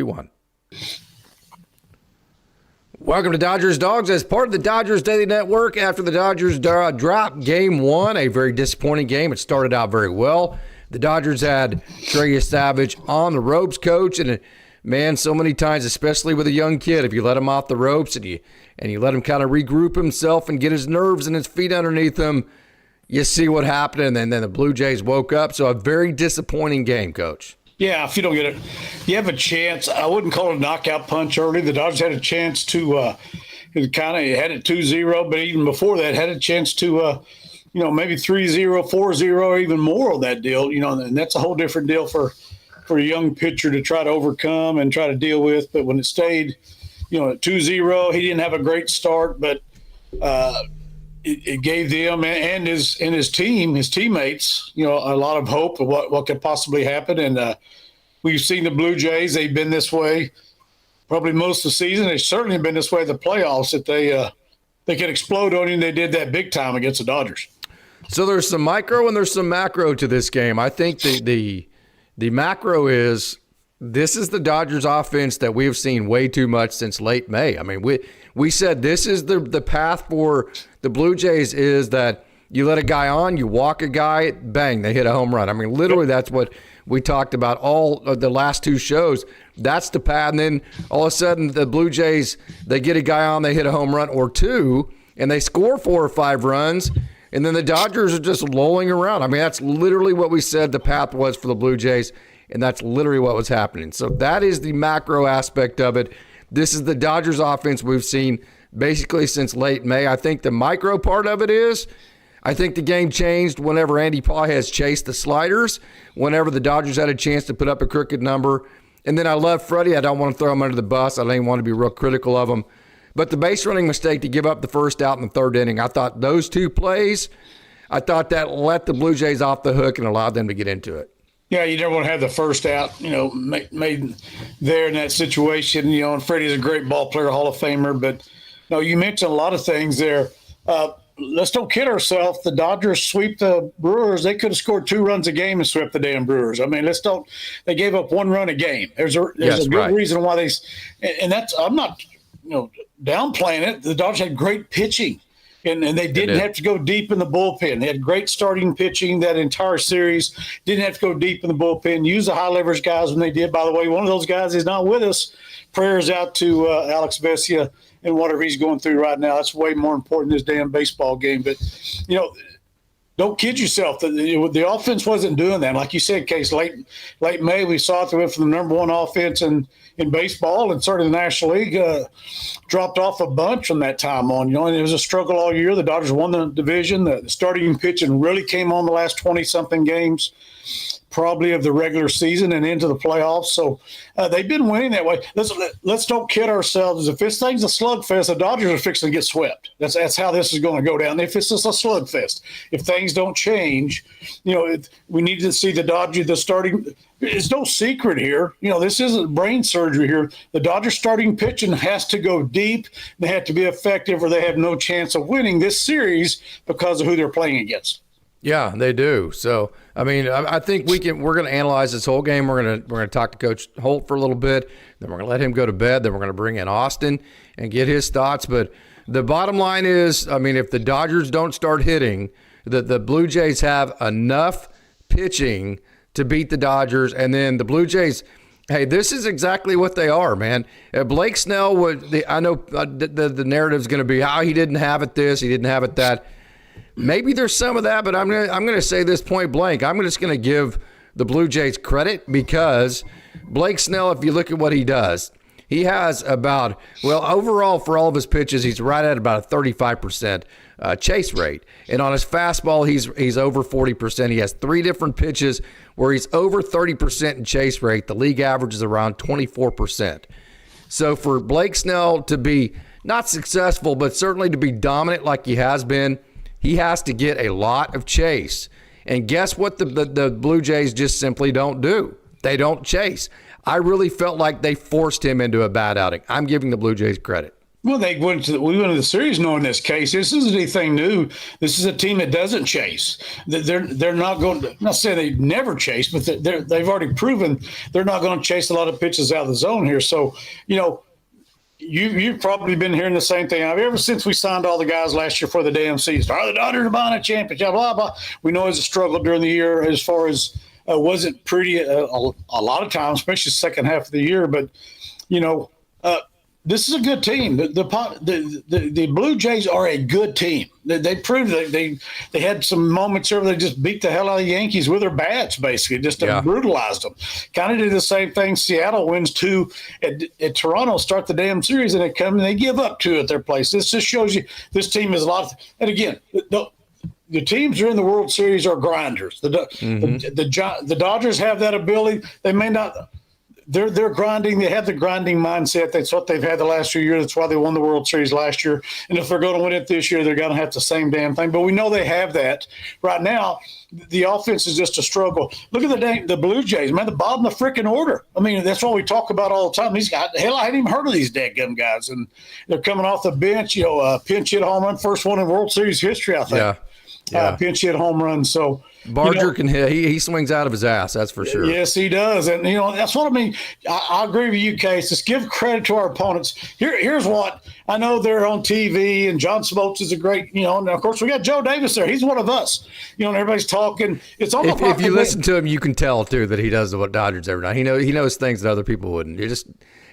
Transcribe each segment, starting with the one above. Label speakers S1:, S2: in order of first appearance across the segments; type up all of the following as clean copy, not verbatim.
S1: 3-1. Welcome to Dodgers Dogs as part of the Dodgers Daily Network. After the Dodgers dropped Game 1, a very disappointing game. It started out very well. The Dodgers had Trey Savage on the ropes, coach, and man, so many times, especially with a young kid, if you let him off the ropes and you let him kind of regroup himself and get his nerves and his feet underneath him, you see what happened, and then the Blue Jays woke up. So a very disappointing game, coach.
S2: Yeah, if you don't get it, you have a chance. I wouldn't call it a knockout punch early. The Dodgers had a chance to kind of had it 2-0, but even before that, had a chance to, maybe 3-0, 4-0, even more of that deal. And that's a whole different deal for a young pitcher to try to overcome and try to deal with. But when it stayed, at 2-0, he didn't have a great start, but it gave them and his team, his teammates, a lot of hope of what could possibly happen. And we've seen the Blue Jays; they've been this way probably most of the season. They've certainly been this way in the playoffs. That they can explode on you. And they did that big time against the Dodgers.
S1: So there's some micro and there's some macro to this game. I think the macro is this is the Dodgers offense that we have seen way too much since late May. I mean, we said this is the path for the Blue Jays is that you let a guy on, you walk a guy, bang, they hit a home run. I mean, literally that's what we talked about all of the last two shows. That's the path. And then all of a sudden the Blue Jays, they get a guy on, they hit a home run or two, and they score 4 or 5 runs. And then the Dodgers are just lolling around. I mean, that's literally what we said the path was for the Blue Jays, and that's literally what was happening. So that is the macro aspect of it. This is the Dodgers offense we've seen basically since late May. I think the micro part of it is I think the game changed whenever Andy Pages chased the sliders, whenever the Dodgers had a chance to put up a crooked number. And then I love Freddie. I don't want to throw him under the bus. I don't even want to be real critical of him. But the base running mistake to give up the first out in the third inning, I thought those two plays, I thought that let the Blue Jays off the hook and allowed them to get into it.
S2: Yeah, you never want to have the first out, made there in that situation. And Freddie's a great ball player, Hall of Famer. But, you mentioned a lot of things there. Let's don't kid ourselves. The Dodgers sweep the Brewers. They could have scored 2 runs a game and swept the damn Brewers. I mean, they gave up 1 run a game. There's a good reason why and that's, I'm not, downplaying it. The Dodgers had great pitching. And they didn't have to go deep in the bullpen. They had great starting pitching that entire series. Didn't have to go deep in the bullpen. Use the high leverage guys when they did. By the way, one of those guys is not with us. Prayers out to Alex Vesia and whatever he's going through right now. That's way more important than this damn baseball game. But, don't kid yourself. The offense wasn't doing that. Like you said, Case, late May, we saw it. They went from the number 1 offense in baseball and certainly the National League, dropped off a bunch from that time on. And it was a struggle all year. The Dodgers won the division. The starting pitching really came on the last 20-something games, probably of the regular season and into the playoffs. So they've been winning that way. Let's don't kid ourselves. If this thing's a slugfest, the Dodgers are fixing to get swept. That's how this is going to go down. If it's just a slugfest, if things don't change, we need to see the Dodgers, the starting. It's no secret here. This isn't brain surgery here. The Dodgers starting pitching has to go deep. They have to be effective or they have no chance of winning this series because of who they're playing against.
S1: Yeah, they do. So, I mean, I think we're going to analyze this whole game. We're going to talk to Coach Holt for a little bit. Then we're going to let him go to bed. Then we're going to bring in Austin and get his thoughts. But the bottom line is, I mean, if the Dodgers don't start hitting, the Blue Jays have enough pitching to beat the Dodgers. And then the Blue Jays, hey, this is exactly what they are, man. Blake Snell I know the narrative's going to be how he didn't have it this, he didn't have it that. Maybe there's some of that, but I'm going to say this point blank. I'm just going to give the Blue Jays credit because Blake Snell, if you look at what he does, he has overall for all of his pitches, he's right at about a 35% chase rate. And on his fastball, he's over 40%. He has 3 different pitches where he's over 30% in chase rate. The league average is around 24%. So for Blake Snell to be not successful, but certainly to be dominant like he has been, he has to get a lot of chase. And guess what the Blue Jays just simply don't do? They don't chase. I really felt like they forced him into a bad outing. I'm giving the Blue Jays credit.
S2: Well, we went to the series knowing this case. This isn't anything new. This is a team that doesn't chase. They're not going to, not saying they never chase, but they've already proven they're not going to chase a lot of pitches out of the zone here. So, you've probably been hearing the same thing. Ever since we signed all the guys last year for the damn season. The Dodgers are buying a championship, blah, blah. We know it's a struggle during the year as far as wasn't pretty a lot of times, especially the second half of the year. But, this is a good team. The Blue Jays are a good team. They proved that they had some moments where they just beat the hell out of the Yankees with their bats, basically, just brutalized them. Kind of did the same thing. Seattle wins 2 at Toronto, start the damn series, and they give up 2 at their place. This just shows you this team is a lot. And again, the teams who are in the World Series are grinders. The Dodgers have that ability. They may not. They're grinding. They have the grinding mindset. That's what they've had the last few years. That's why they won the World Series last year. And if they're going to win it this year, they're going to have the same damn thing. But we know they have that. Right now, the offense is just a struggle. Look at the Blue Jays, man, the bottom of the freaking order. I mean, that's what we talk about all the time. These guys, hell, I hadn't even heard of these dadgum guys. And they're coming off the bench, pinch hit home run, first one in World Series history, I think. Yeah. Pinch hit home run. So
S1: Barger can hit. He swings out of his ass. That's for sure.
S2: Yes, he does. And, that's what I mean. I agree with you, Case. Just give credit to our opponents. Here's what I know. They're on TV, and John Smoltz is a great, and of course we got Joe Davis there. He's one of us, and everybody's talking. It's almost
S1: if you listen to him, you can tell too that he does what Dodgers every night. He knows things that other people wouldn't.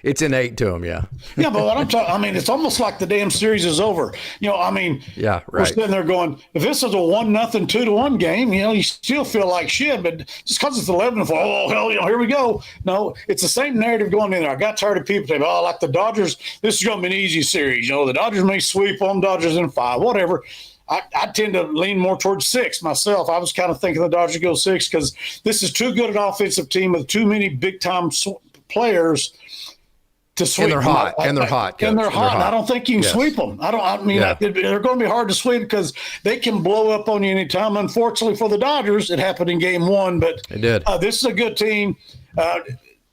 S1: It's innate to him, yeah.
S2: Yeah, but what I'm talking, I mean, it's almost like the damn series is over.
S1: Yeah, right.
S2: We're sitting there going, if this is a 1-0, 2-1 game, you still feel like shit. But just because it's 11-4, oh hell, here we go. No, it's the same narrative going in there. I got tired of people saying, like the Dodgers, this is going to be an easy series. The Dodgers may sweep them, Dodgers in 5, whatever. I tend to lean more towards 6 myself. I was kind of thinking the Dodgers go 6 because this is too good an offensive team with too many big-time players to sweep.
S1: And they're hot. And they're hot.
S2: I don't think you can sweep them. They're going to be hard to sweep because they can blow up on you anytime. Unfortunately for the Dodgers, it happened in game 1, but
S1: it did.
S2: This is a good team.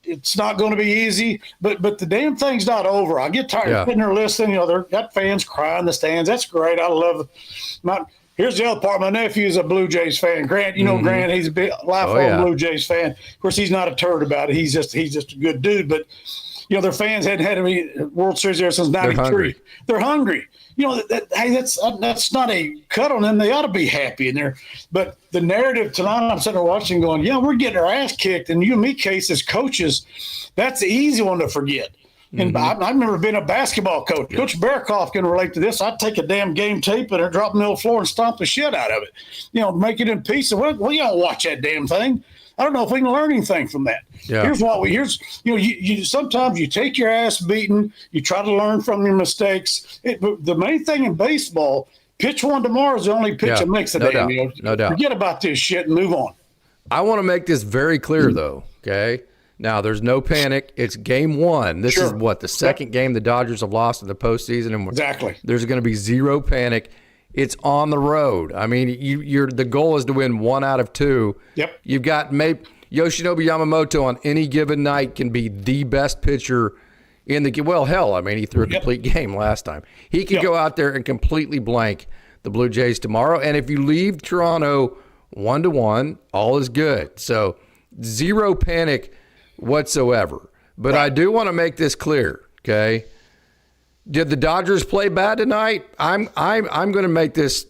S2: It's not going to be easy, but the damn thing's not over. I get tired of sitting there listening. They're got fans crying in the stands. That's great. I love it. Here's the other part. My nephew is a Blue Jays fan. Grant, Grant, he's a big lifelong Blue Jays fan. Of course, he's not a turd about it. He's just a good dude, but their fans hadn't had any World Series there since '93. They're hungry. That's not a cut on them. They ought to be happy in there. But the narrative tonight, I'm sitting there watching, going, we're getting our ass kicked. And you and me, Case, as coaches, that's the easy one to forget. And I remember being a basketball coach. Yeah. Coach Barakoff can relate to this. I'd take a damn game tape and drop it on the floor and stomp the shit out of it. Make it in pieces. We don't watch that damn thing. I don't know if we can learn anything from that. Yeah. You sometimes you take your ass beaten, you try to learn from your mistakes. The main thing in baseball, pitch one tomorrow is the only pitch that makes the game.
S1: No doubt.
S2: Forget about this shit and move on.
S1: I want to make this very clear, though, okay? Now, there's no panic. It's game 1. This is the second game the Dodgers have lost in the postseason. And
S2: exactly.
S1: There's going to be zero panic. It's on the road. I mean, the goal is to win 1 out of 2.
S2: Yep.
S1: You've got Yoshinobu Yamamoto on any given night can be the best pitcher in the game. Well, hell, I mean, he threw a complete game last time. He could go out there and completely blank the Blue Jays tomorrow. And if you leave Toronto 1-1, all is good. So zero panic whatsoever. But I do want to make this clear, okay? Did the Dodgers play bad tonight? I'm going to make this,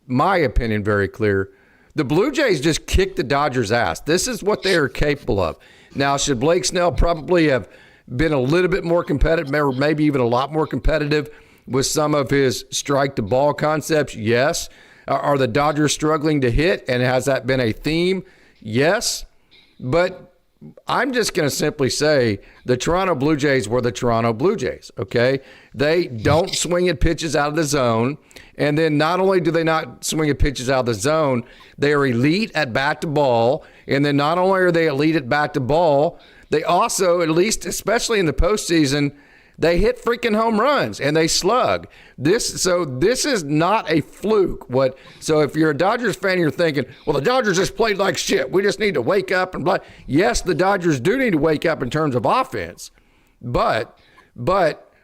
S1: my opinion, very clear. The Blue Jays just kicked the Dodgers' ass. This is what they are capable of. Now, should Blake Snell probably have been a little bit more competitive, or maybe even a lot more competitive with some of his strike-to-ball concepts? Yes. Are the Dodgers struggling to hit, and has that been a theme? Yes. But I'm just going to simply say the Toronto Blue Jays were the Toronto Blue Jays, okay? They don't swing at pitches out of the zone. And then not only do they not swing at pitches out of the zone, they are elite at bat to ball. And then not only are they elite at bat to ball, they also, at least especially in the postseason, they hit freaking home runs and they slug. This is not a fluke. So if you're a Dodgers fan, you're thinking, well, the Dodgers just played like shit. We just need to wake up and play. Yes, the Dodgers do need to wake up in terms of offense, but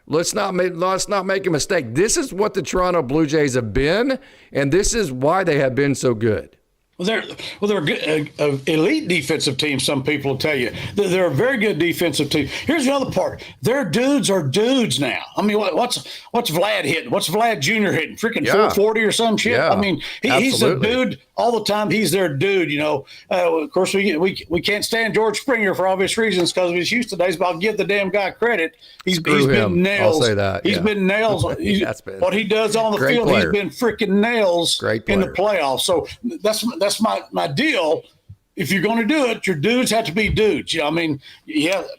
S1: Let's not make a mistake. This is what the Toronto Blue Jays have been, and this is why they have been so good.
S2: They're a good, elite defensive team. Some people will tell you they're a very good defensive team. Here's the other part: their dudes are dudes now. I mean, what's Vlad hitting? What's Vlad Jr. hitting? Freaking 440 or some shit.
S1: Yeah,
S2: I mean, he's a dude all the time. He's their dude. You know. Of course, we can't stand George Springer for obvious reasons because of his Houston days. But I'll give the damn guy credit. He's been nails.
S1: I'll say that.
S2: He's been nails. What he does on the field, he's been freaking nails in the playoffs. So that's my deal. If you're going to do it, your dudes have to be dudes. You know, I mean,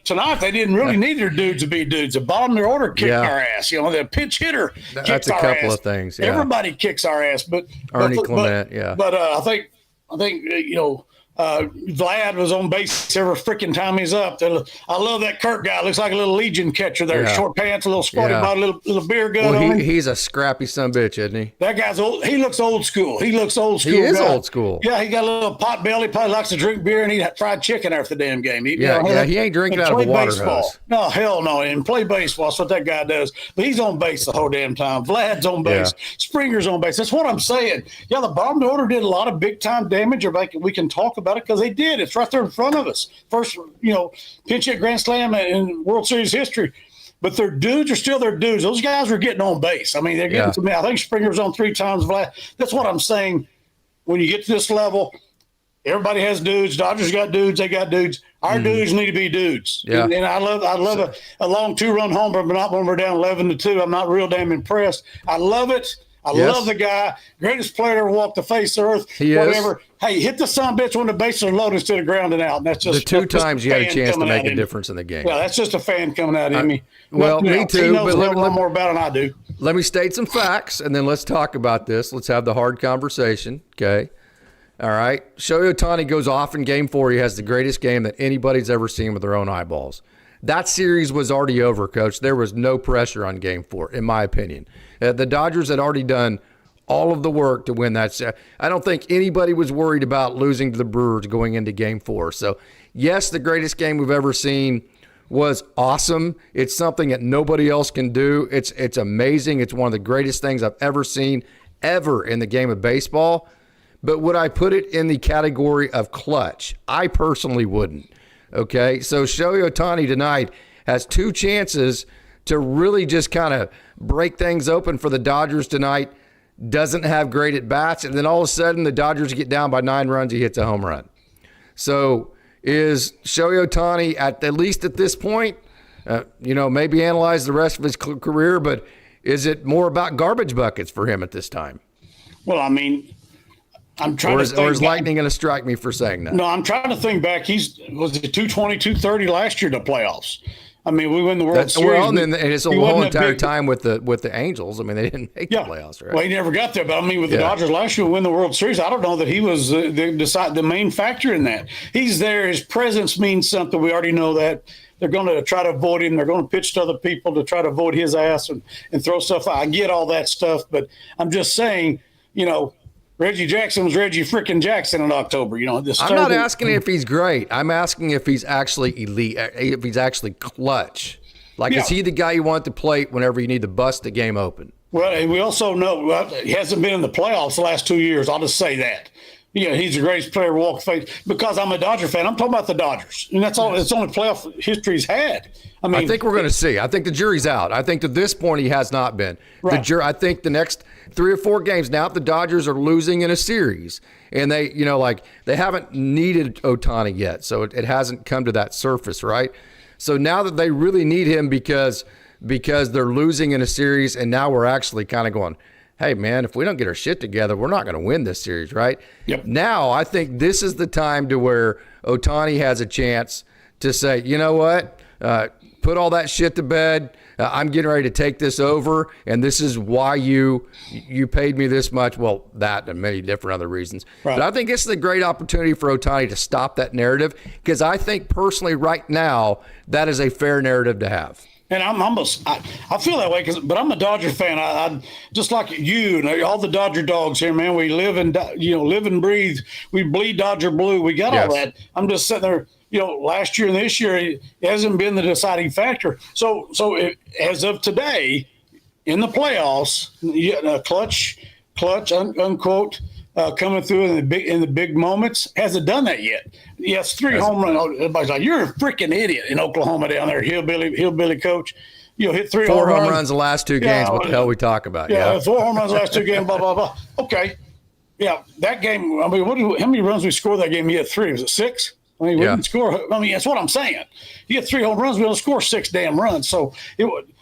S2: tonight they didn't really need their dudes to be dudes. The bottom of their order kicked our ass. You know, the pinch hitter kicked our ass.
S1: That's a couple of things. Yeah.
S2: Everybody kicks our ass, but
S1: Arnie Clement, yeah.
S2: But I think you know. Vlad was on base every freaking time he's up. I love that Kirk guy. Looks like a little Legion catcher there. Yeah. Short pants, a little squatty body, little beer gun on him.
S1: He's a scrappy son of a bitch, isn't he?
S2: That guy's old. He looks old school. He is
S1: old school.
S2: Yeah, he got a little pot belly. Probably likes to drink beer and eat fried chicken after the damn game.
S1: He ain't drinking out of a water hose.
S2: No, hell no. And play baseball. That's what that guy does. But he's on base the whole damn time. Vlad's on base. Yeah. Springer's on base. That's what I'm saying. Yeah, the bottom of the order did a lot of big-time damage. We can talk about it because they did. It's right there in front of us. First, pinch hit grand slam in World Series history. But their dudes are still their dudes. Those guys were getting on base. I mean, they're getting to me. I think Springer's on 3 times. That's what I'm saying. When you get to this level, everybody has dudes. Dodgers got dudes. They got dudes. Our dudes need to be dudes. Yeah. And I love a long 2-run homer, but not when we're down 11-2. I'm not real damn impressed. I love it. I love the guy. Greatest player to ever walk the face of the earth. Whatever. Hey, hit the son bitch when the bases are loaded instead of grounding out. And that's just
S1: the 2 times you had a chance to make a difference in the game.
S2: Yeah, that's just a fan coming out in me.
S1: Well, me too.
S2: He knows a little more about it than I do.
S1: Let me state some facts, and then let's talk about this. Let's have the hard conversation, okay? All right. Shohei Ohtani goes off in Game 4. He has the greatest game that anybody's ever seen with their own eyeballs. That series was already over, Coach. There was no pressure on Game 4, in my opinion. The Dodgers had already done all of the work to win that. I don't think anybody was worried about losing to the Brewers going into Game 4. So, yes, the greatest game we've ever seen was awesome. It's something that nobody else can do. It's amazing. It's one of the greatest things I've ever seen ever in the game of baseball. But would I put it in the category of clutch? I personally wouldn't. Okay, so Shohei Ohtani tonight has 2 chances to really just kind of break things open for the Dodgers tonight. Doesn't have great at-bats, and then all of a sudden the Dodgers get down by 9 runs, he hits a home run. So is Shohei Ohtani, at least at this point, maybe analyze the rest of his career, but is it more about garbage buckets for him at this time?
S2: Well, I mean, I'm trying to think
S1: Or is lightning going to strike me for saying that?
S2: No, I'm trying to think back. Was it 220, 230 last year in the playoffs? I mean, we win the World Series.
S1: Well, and then it's a whole entire time with the Angels. I mean, they didn't make the playoffs, right?
S2: Well, he never got there. But, I mean, with the Dodgers last year, win the World Series, I don't know that he was the main factor in that. He's there. His presence means something. We already know that. They're going to try to avoid him. They're going to pitch to other people to try to avoid his ass and throw stuff out. I get all that stuff. But I'm just saying, Reggie Jackson was Reggie freaking Jackson in October. I'm
S1: not asking if he's great. I'm asking if he's actually elite, if he's actually clutch. Is he the guy you want to play whenever you need to bust the game open?
S2: Well, and we also know he hasn't been in the playoffs the last 2 years. I'll just say that. He's the greatest player to walk the face. Because I'm a Dodger fan, I'm talking about the Dodgers. And that's all. It's the only playoff history he's had.
S1: I think we're going to see. I think the jury's out. I think to this point he has not been. Right. I think the next 3 or 4 games now, if the Dodgers are losing in a series, and they haven't needed Ohtani yet, so it hasn't come to that surface, right? So now that they really need him because they're losing in a series, and now we're actually kind of going, hey, man, if we don't get our shit together, we're not going to win this series, right?
S2: Yep.
S1: Now I think this is the time to where Ohtani has a chance to say, you know what, put all that shit to bed. I'm getting ready to take this over, and this is why you paid me this much. Well, that and many different other reasons. Right. But I think this is a great opportunity for Ohtani to stop that narrative, because I think personally right now that is a fair narrative to have.
S2: And I feel that way, but I'm a Dodger fan. I just like you and all the Dodger dogs here, man. We live and breathe. We bleed Dodger blue. We got all that. I'm just sitting there. last year and this year, it hasn't been the deciding factor. So as of today, in the playoffs, clutch, unquote, coming through in the big moments, hasn't done that yet. Yes, 3 home runs. Everybody's like, you're a freaking idiot in Oklahoma down there, hillbilly coach. Hit 3
S1: 4 home runs the last 2 games. What the hell we talk about?
S2: Yeah, 4 home runs the last 2 games. Blah blah blah. Okay, yeah, that game. I mean, how many runs we scored that game? He had 3. Was it 6? I mean, we didn't score. I mean, that's what I'm saying. He had 3 home runs. We don't score 6 damn runs. So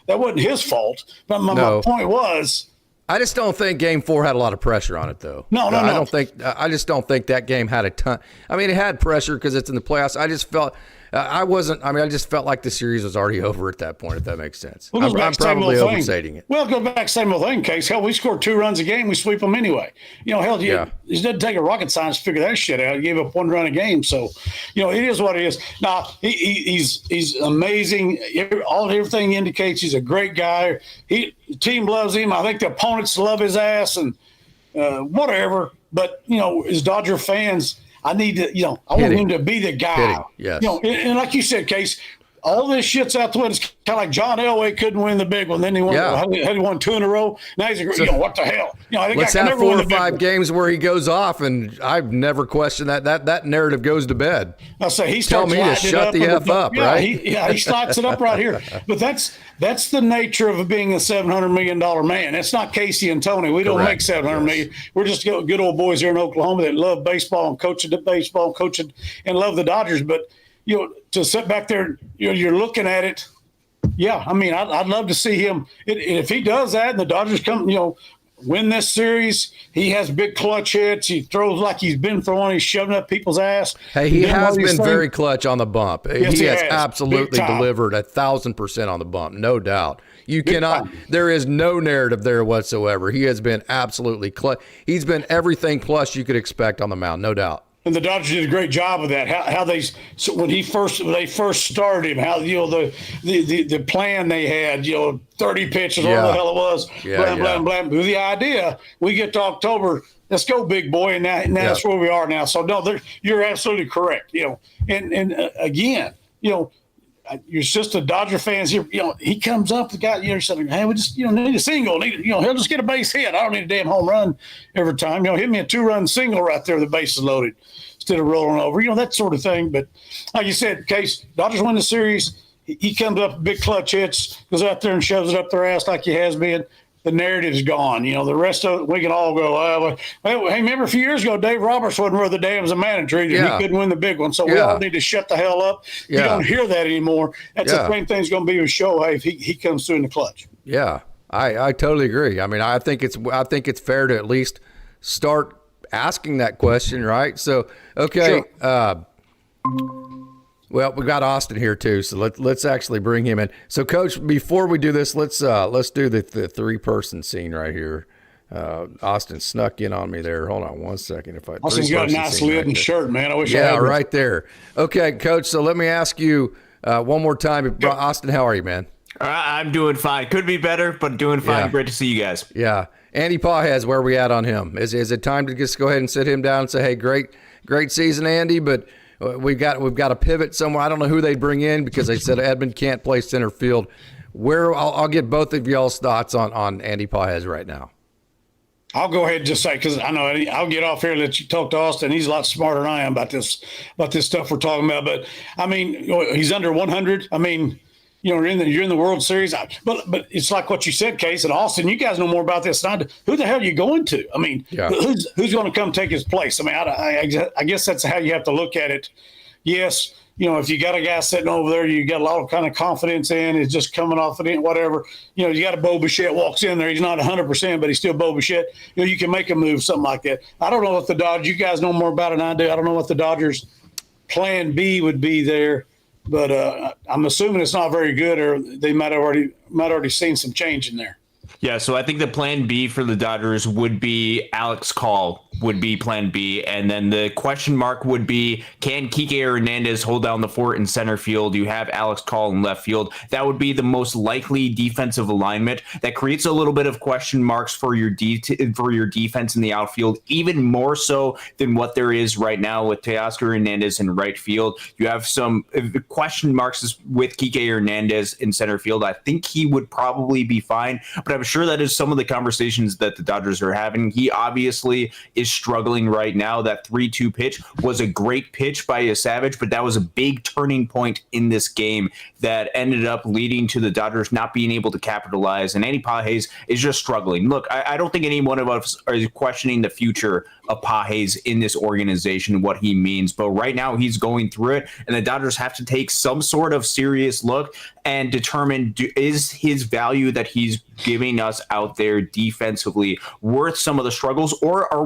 S2: that wasn't his fault. But my point was,
S1: I just don't think Game 4 had a lot of pressure on it, though.
S2: No.
S1: I just don't think that game had a ton. I mean, it had pressure because it's in the playoffs. I just felt I just felt like the series was already over at that point, if that makes sense. I'm probably overstating it.
S2: Well, go back, same old thing, Case. Hell, we scored 2 runs a game. We sweep them anyway. It doesn't take a rocket science to figure that shit out. He gave up 1 run a game. So, it is what it is. Now, he's amazing. Everything indicates he's a great guy. The team loves him. I think the opponents love his ass and whatever. But, as Dodger fans, I need to, I want him to be the guy.
S1: Yes.
S2: And like you said, Case, all this shit's out the window. It's kind of like John Elway couldn't win the big one. Then he won 2 in a row. Now he's what the hell? I think
S1: let's have 4 or 5 games where he goes off, and I've never questioned that narrative goes to bed.
S2: I say he
S1: tell me to shut the F up, right?
S2: He slides it up right here. But that's the nature of being a $700 million man. That's not Casey and Tony. We don't make $700 million. We're just good old boys here in Oklahoma that love baseball and coaching and love the Dodgers. But to sit back there, you're looking at it. Yeah, I mean, I'd love to see him. If he does that and the Dodgers come, win this series, he has big clutch hits. He throws like he's been throwing. He's shoving up people's ass.
S1: Hey, he has been very clutch on the bump. Yes, he has absolutely delivered 1,000% on the bump, no doubt. You cannot. There is no narrative there whatsoever. He has been absolutely clutch. He's been everything plus you could expect on the mound, no doubt.
S2: And the Dodgers did a great job of that. How they when they first started him, how the plan they had, 30 pitches, whatever the hell it was, blah. With the idea, we get to October, let's go, big boy, and now that's where we are now. So no, you're absolutely correct. And again, you're just a Dodger fans here. He comes up, the guy, saying, hey, we just, need a single. He'll just get a base hit. I don't need a damn home run every time. Hit me a 2-run single right there. The base is loaded instead of rolling over. That sort of thing. But like you said, Case, Dodgers win the series. He comes up, big clutch hits, goes out there and shoves it up their ass like he has been. The narrative's gone. The rest of it, we can all go, hey, remember a few years ago, Dave Roberts wasn't worth the damn as a manager. He couldn't win the big one. So we all need to shut the hell up. You don't hear that anymore. That's the same thing's going to be with Shohei if he comes through in the clutch. Yeah,
S1: I totally agree. I mean, I think it's fair to at least start asking that question, right? So, okay. Sure. Well, we got Austin here too, so let's actually bring him in. So, Coach, before we do this, let's do the 3-person scene right here. Austin snuck in on me there. Hold on one second.
S2: Austin's got a nice lid and shirt, man. I wish I had
S1: right there. Okay, Coach. So let me ask you one more time, Austin. How are you, man?
S3: I'm doing fine. Could be better, but doing fine. Great to see you guys.
S1: Yeah, Andy Pajes, where are we at on him? Is it time to just go ahead and sit him down and say, hey, great season, Andy, but we've got to pivot somewhere. I don't know who they bring in because they said Edmund can't play center field. I'll get both of y'all's thoughts on Andy Pajes right now.
S2: I'll go ahead and just say, because I know I'll get off here and let you talk to Austin. He's a lot smarter than I am about this stuff we're talking about. But I mean, he's under 100. I mean, you're in the World Series. But it's like what you said, Case, and Austin. You guys know more about this than I do. Who the hell are you going to? I mean, who's going to come take his place? I mean, I guess that's how you have to look at it. Yes, if you got a guy sitting over there, you got a lot of kind of confidence in, it's just coming off of it, whatever. You got a Bo Bichette walks in there. He's not 100%, but he's still Bo Bichette. You can make a move, something like that. I don't know what the Dodgers. You guys know more about it than I do. I don't know what the Dodgers' plan B would be there. But I'm assuming it's not very good, or they might already seen some change in there.
S3: Yeah, so I think the plan B for the Dodgers would be Alex Call would be plan B. And then the question mark would be, can Kike Hernandez hold down the fort in center field? You have Alex Call in left field. That would be the most likely defensive alignment. That creates a little bit of question marks for your defense in the outfield, even more so than what there is right now with Teoscar Hernandez in right field. You have some question marks with Kike Hernandez in center field. I think he would probably be fine, but I'm sure that is some of the conversations that the Dodgers are having. He obviously is struggling right now. That 3-2 pitch was a great pitch by Savage, but that was a big turning point in this game that ended up leading to the Dodgers not being able to capitalize. And Andy Pages is just struggling. Look, I don't think any one of us are questioning the future of Pages in this organization, what he means. But right now he's going through it, and the Dodgers have to take some sort of serious look and determine, is his value that he's giving us out there defensively worth some of the struggles, or are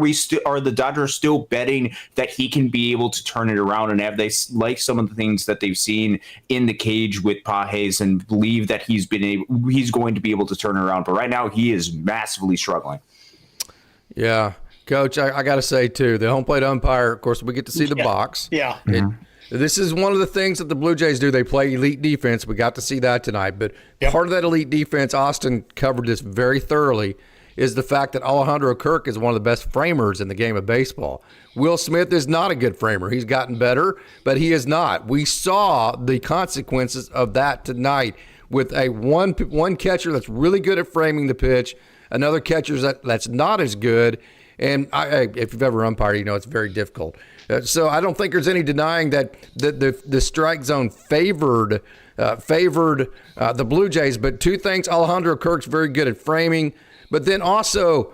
S3: the Dodgers still betting that he can be able to turn it around, and have they like some of the things that they've seen in the cage with Pages and believe that he's going to be able to turn it around? But right now he is massively struggling.
S1: Yeah. Coach, I got to say, too, the home plate umpire, of course, we get to see the box.
S2: Yeah.
S1: This is one of the things that the Blue Jays do. They play elite defense. We got to see that tonight. But part of that elite defense, Austin covered this very thoroughly, is the fact that Alejandro Kirk is one of the best framers in the game of baseball. Will Smith is not a good framer. He's gotten better, but he is not. We saw the consequences of that tonight with a one catcher that's really good at framing the pitch, another catcher that's not as good. And if you've ever umpired, you know it's very difficult. So I don't think there's any denying that the strike zone favored the Blue Jays. But two things: Alejandro Kirk's very good at framing, but then also,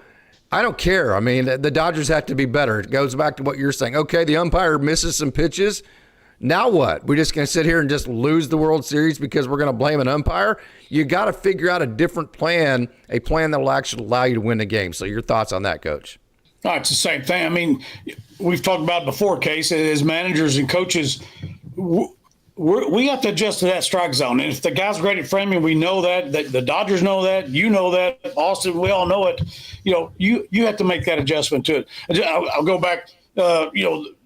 S1: I don't care. I mean, the Dodgers have to be better. It goes back to what you're saying. Okay, the umpire misses some pitches. Now what? We're just going to sit here and just lose the World Series because we're going to blame an umpire? You got to figure out a different plan, a plan that will actually allow you to win the game. So your thoughts on that, Coach?
S2: No, it's the same thing. I mean, we've talked about it before, Case, as managers and coaches, we have to adjust to that strike zone. And if the guy's great at framing, we know that the Dodgers know that, you know that, Austin, we all know it. You have to make that adjustment to it. I'll go back,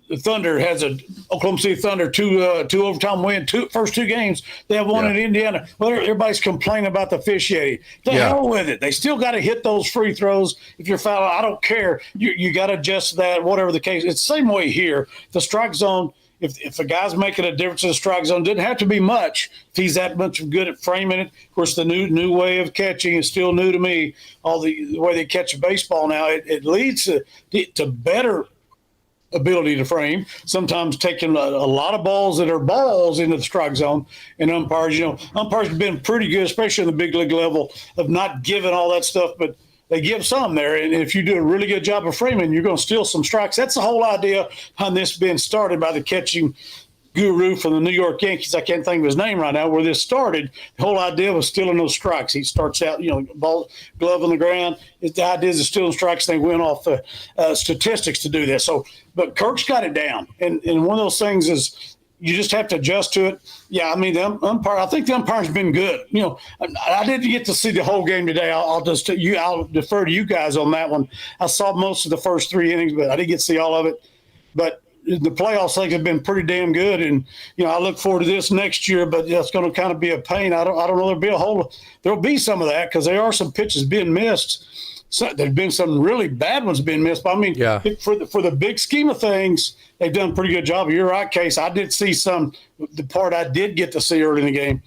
S2: the Thunder has Oklahoma City Thunder two overtime win, first two games. They have one in Indiana. Well, everybody's complaining about the officiating. The hell with it. They still got to hit those free throws. If you're fouling, I don't care. You got to adjust that, whatever the case. It's the same way here. The strike zone, if a guy's making a difference in the strike zone, didn't have to be much. If he's that much good at framing it, of course, the new way of catching is still new to me. All the way they catch a baseball now, it leads to better ability to frame, sometimes taking a lot of balls that are balls into the strike zone. And umpires have been pretty good, especially in the big league level, of not giving all that stuff, but they give some there. And if you do a really good job of framing, you're going to steal some strikes. That's the whole idea behind this being started by the catching guru from the New York Yankees. I can't think of his name right now. Where this started, the whole idea was stealing those strikes. He starts out, ball, glove on the ground. The idea is stealing strikes. They went off the statistics to do this. So, but Kirk's got it down. And one of those things is you just have to adjust to it. Yeah, I mean, I think the umpire's been good. I didn't get to see the whole game today. I'll defer to you guys on that one. I saw most of the first three innings, but I didn't get to see all of it. But the playoffs things have been pretty damn good, and I look forward to this next year. But that's going to kind of be a pain. I don't know. There'll be some of that because there are some pitches being missed. So there've been some really bad ones being missed. But I mean, for the big scheme of things, they've done a pretty good job. You're right, Case. I did see the part I did get to see early in the game.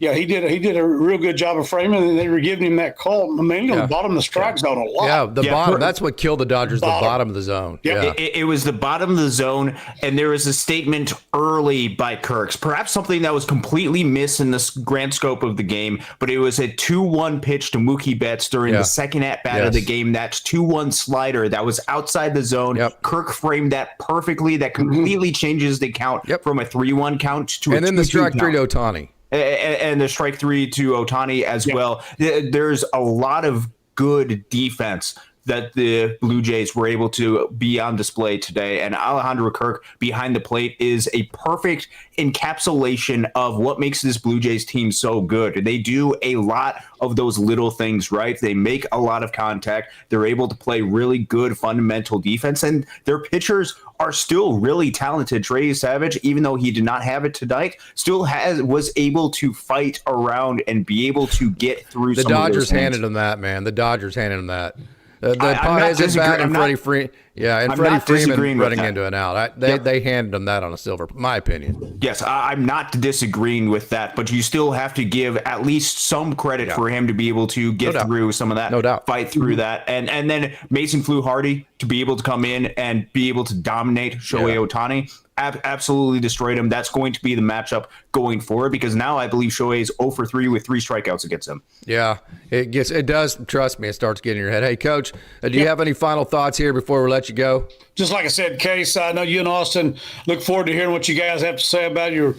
S2: Yeah, he did a real good job of framing, and they were giving him that call mainly on the bottom of the strike zone a lot.
S1: Yeah, the bottom. That's what killed the Dodgers, the bottom of the zone.
S2: Yep.
S1: Yeah.
S3: It was the bottom of the zone, and there was a statement early by Kirks, perhaps something that was completely missed in the grand scope of the game, but it was a 2-1 pitch to Mookie Betts during the second at-bat of the game. That's 2-1 slider that was outside the zone. Yep. Kirk framed that perfectly. That completely changes the count from a 3-1 count to a 2-2
S1: and then the strike three to Ohtani.
S3: And the strike three to Ohtani as well. There's a lot of good defense that the Blue Jays were able to be on display today. And Alejandro Kirk behind the plate is a perfect encapsulation of what makes this Blue Jays team so good. They do a lot of those little things right. They make a lot of contact. They're able to play really good fundamental defense, and their pitchers are still really talented. Trey Savage, even though he did not have it tonight, still was able to fight around and be able to get through.
S1: The Dodgers handed him that, man. The Dodgers handed him that. The Paez is bad, and Freddie Freeman. Yeah, and Freddie Freeman running into an out. They handed him that on a silver, my opinion.
S3: Yes, I'm not disagreeing with that, but you still have to give at least some credit for him to be able to get through some of that, fight through that, and then Mason Flew-Hardy to be able to come in and be able to dominate Shohei Ohtani. Absolutely destroyed him. That's going to be the matchup going forward, because now I believe Shohei is 0 for 3 with 3 strikeouts against him.
S1: Yeah, it does. Trust me, it starts getting in your head. Hey, Coach, do you have any final thoughts here before we let you go?
S2: Just like I said, Case, I know you and Austin look forward to hearing what you guys have to say about you're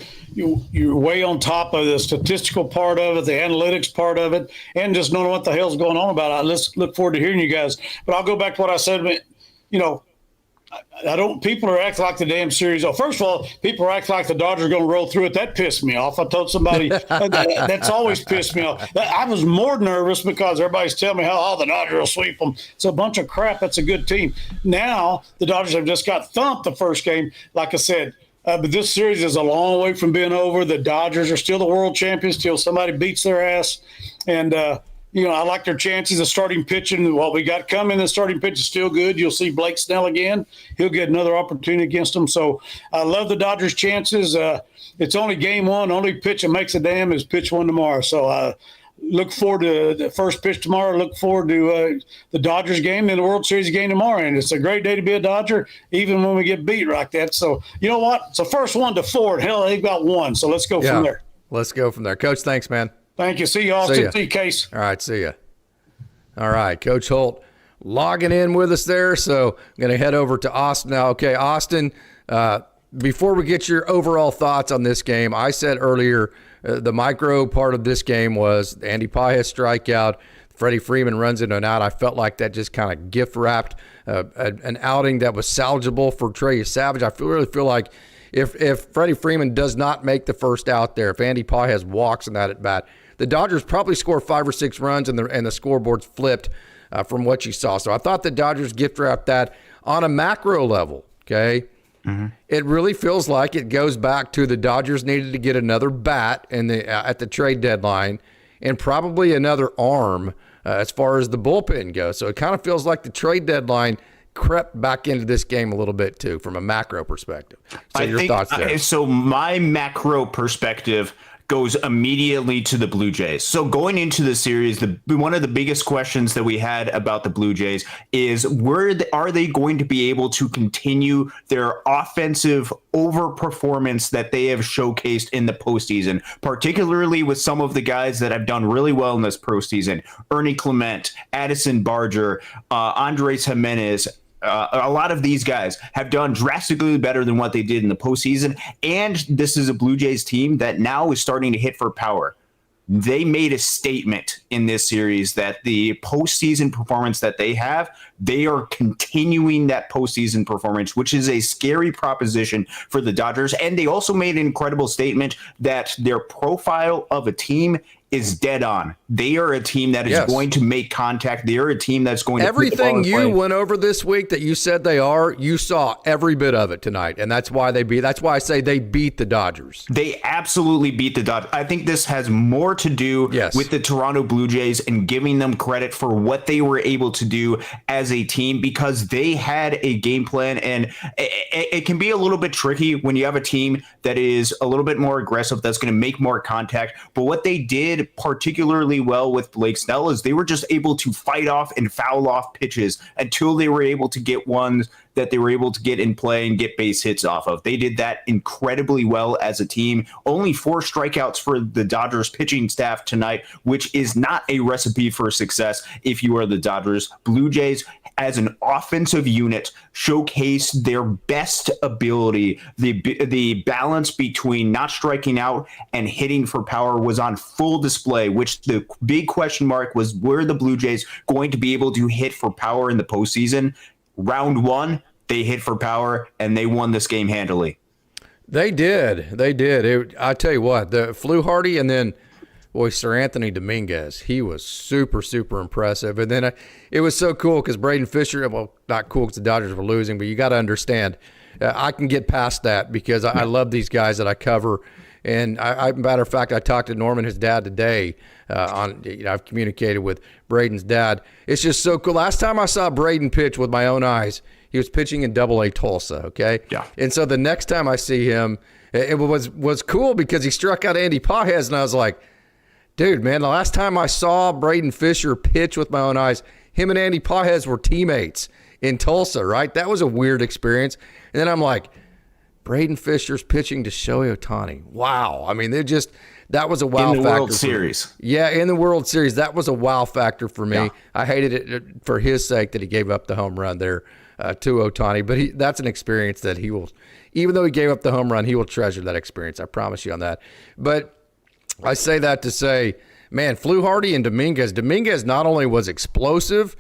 S2: way on top of the statistical part of it, the analytics part of it, and just knowing what the hell's going on about it. Let's look forward to hearing you guys. But I'll go back to what I said. People are acting like the damn series. Oh, first of all, people are acting like the Dodgers are going to roll through it. That pissed me off. I told somebody that's always pissed me off. I was more nervous because everybody's telling me how the Dodgers will sweep them. It's a bunch of crap. That's a good team. Now the Dodgers have just got thumped the first game, like I said. But this series is a long way from being over. The Dodgers are still the world champions till somebody beats their ass. And, I like their chances of starting pitching. What we got coming, the starting pitch is still good. You'll see Blake Snell again. He'll get another opportunity against them. So I love the Dodgers' chances. It's only game one. Only pitch that makes a damn is pitch one tomorrow. So look forward to the first pitch tomorrow. Look forward to the Dodgers game and the World Series game tomorrow. And it's a great day to be a Dodger, even when we get beat like that. So you know what? It's the first one to 4. Hell, they've got 1. So let's go from there.
S1: Let's go from there. Coach, thanks, man.
S2: Thank you. See you, Austin. See you, Case.
S1: All right, see you. All right, Coach Holt logging in with us there. So I'm going to head over to Austin now. Okay, Austin, before we get your overall thoughts on this game, I said earlier the micro part of this game was Andy Paez strikeout, Freddie Freeman runs into an out. I felt like that just kind of gift-wrapped an outing that was salvageable for Trey Savage. I really feel like if Freddie Freeman does not make the first out there, if Andy Paez walks in that at bat, the Dodgers probably score 5 or 6 runs, and the scoreboard's flipped from what you saw. So I thought the Dodgers gift-wrapped that on a macro level, okay? Mm-hmm. It really feels like it goes back to the Dodgers needed to get another bat at the trade deadline and probably another arm as far as the bullpen goes. So it kind of feels like the trade deadline crept back into this game a little bit too from a macro perspective. So your thoughts there.
S3: So my macro perspective goes immediately to the Blue Jays. So going into the series, one of the biggest questions that we had about the Blue Jays is are they going to be able to continue their offensive overperformance that they have showcased in the postseason, particularly with some of the guys that have done really well in this postseason: Ernie Clement, Addison Barger, Andres Jimenez. A lot of these guys have done drastically better than what they did in the postseason. And this is a Blue Jays team that now is starting to hit for power. They made a statement in this series that the postseason performance that they are continuing that postseason performance, which is a scary proposition for the Dodgers. And they also made an incredible statement that their profile of a team is dead on. They are a team that is going to make contact. They are a team that's going to
S1: everything you went over this week that you said they are. You saw every bit of it tonight, and that's why That's why I say they beat the Dodgers.
S3: They absolutely beat the Dodgers. I think this has more to do with the Toronto Blue Jays and giving them credit for what they were able to do as a team, because they had a game plan, and it can be a little bit tricky when you have a team that is a little bit more aggressive, that's going to make more contact. But what they did particularly well with Blake Snell is they were just able to fight off and foul off pitches until they were able to get ones that they were able to get in play and get base hits off of. They did that incredibly well as a team. Only 4 strikeouts for the Dodgers pitching staff tonight, which is not a recipe for success if you are the Dodgers. Blue Jays, as an offensive unit, showcase their best ability. The balance between not striking out and hitting for power was on full display, which the big question mark was, were the Blue Jays going to be able to hit for power in the postseason? Round 1, they hit for power, and they won this game handily.
S1: They did. I tell you what, the Fluharty and then, boy, Sir Anthony Dominguez, he was super, super impressive. And then it was so cool because Braden Fisher, well, not cool because the Dodgers were losing, but you got to understand, I can get past that because I love these guys that I cover. And matter of fact, I talked to Norman, his dad, today. I've communicated with Braden's dad. It's just so cool. Last time I saw Braden pitch with my own eyes, he was pitching in Double-A Tulsa. Okay.
S3: Yeah.
S1: And so the next time I see him, it was cool because he struck out Andy Pages, and I was like, dude, man, the last time I saw Braden Fisher pitch with my own eyes, him and Andy Pages were teammates in Tulsa, right? That was a weird experience. And then I'm like, Braden Fisher's pitching to Shohei Ohtani. Wow. I mean, that was a wow factor.
S3: In the World Series.
S1: Yeah, in the World Series. That was a wow factor for me.
S3: Yeah.
S1: I hated it for his sake that he gave up the home run there to Ohtani. But that's an experience that he will, even though he gave up the home run, he will treasure that experience. I promise you on that. But I say that to say, man, Fluharty and Dominguez not only was explosive,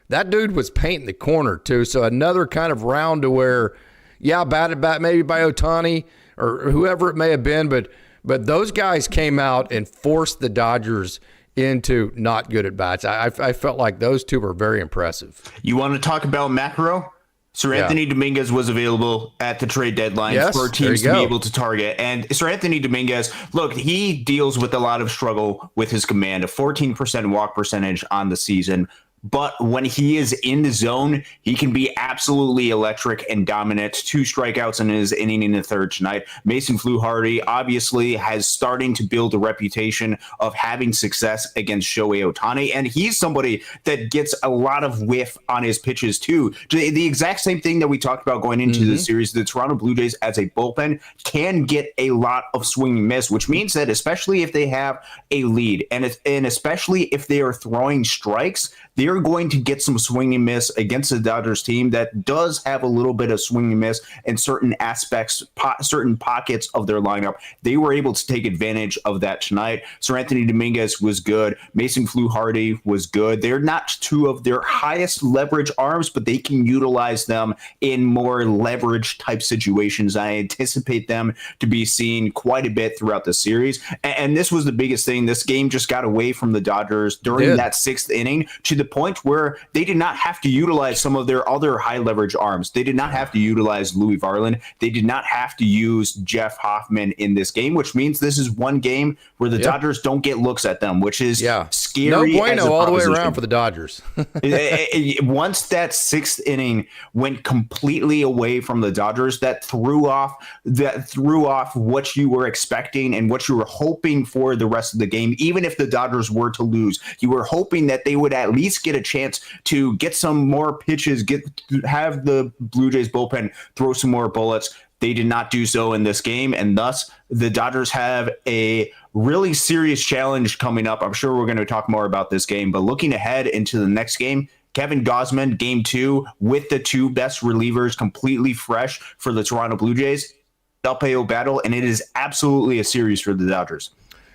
S1: that dude was painting the corner too. So another kind of round to where, yeah, batted back maybe by Ohtani or whoever it may have been, but those guys came out and forced the Dodgers into not good at bats. I felt like those two were very impressive.
S3: You want to talk about macro? Sir Anthony Dominguez was available at the trade deadline for teams to be able to target. And Sir Anthony Dominguez, look, he deals with a lot of struggle with his command, a 14% walk percentage on the season. But when he is in the zone, he can be absolutely electric and dominant. 2 strikeouts in his inning in the third tonight. Mason Fluharty obviously has starting to build a reputation of having success against Shohei Ohtani. And he's somebody that gets a lot of whiff on his pitches too. The exact same thing that we talked about going into the series. The Toronto Blue Jays as a bullpen can get a lot of swing and miss, which means that especially if they have a lead and especially if they are throwing strikes, they're going to get some swing and miss against the Dodgers team that does have a little bit of swing and miss in certain aspects, certain pockets of their lineup. They were able to take advantage of that tonight. Sir Anthony Dominguez was good. Mason Fluharty was good. They're not 2 of their highest leverage arms, but they can utilize them in more leverage type situations. I anticipate them to be seen quite a bit throughout the series. And this was the biggest thing. This game just got away from the Dodgers during that 6th inning to the point where they did not have to utilize some of their other high leverage arms. They did not have to utilize Louis Varland. They did not have to use Jeff Hoffman in this game, which means this is one game where the Dodgers don't get looks at them, which is scary.
S1: No bueno all the way around for the Dodgers.
S3: Once that 6th inning went completely away from the Dodgers, that threw off what you were expecting and what you were hoping for the rest of the game. Even if the Dodgers were to lose, you were hoping that they would at least get a chance to get some more pitches, have the Blue Jays bullpen throw some more bullets. They did not do so in this game, and thus the Dodgers have a really serious challenge coming up. I'm sure we're going to talk more about this game, but looking ahead into the next game, Kevin Gausman, game 2, with the 2 best relievers completely fresh for the Toronto Blue Jays, uphill battle, and it is absolutely a series for the Dodgers.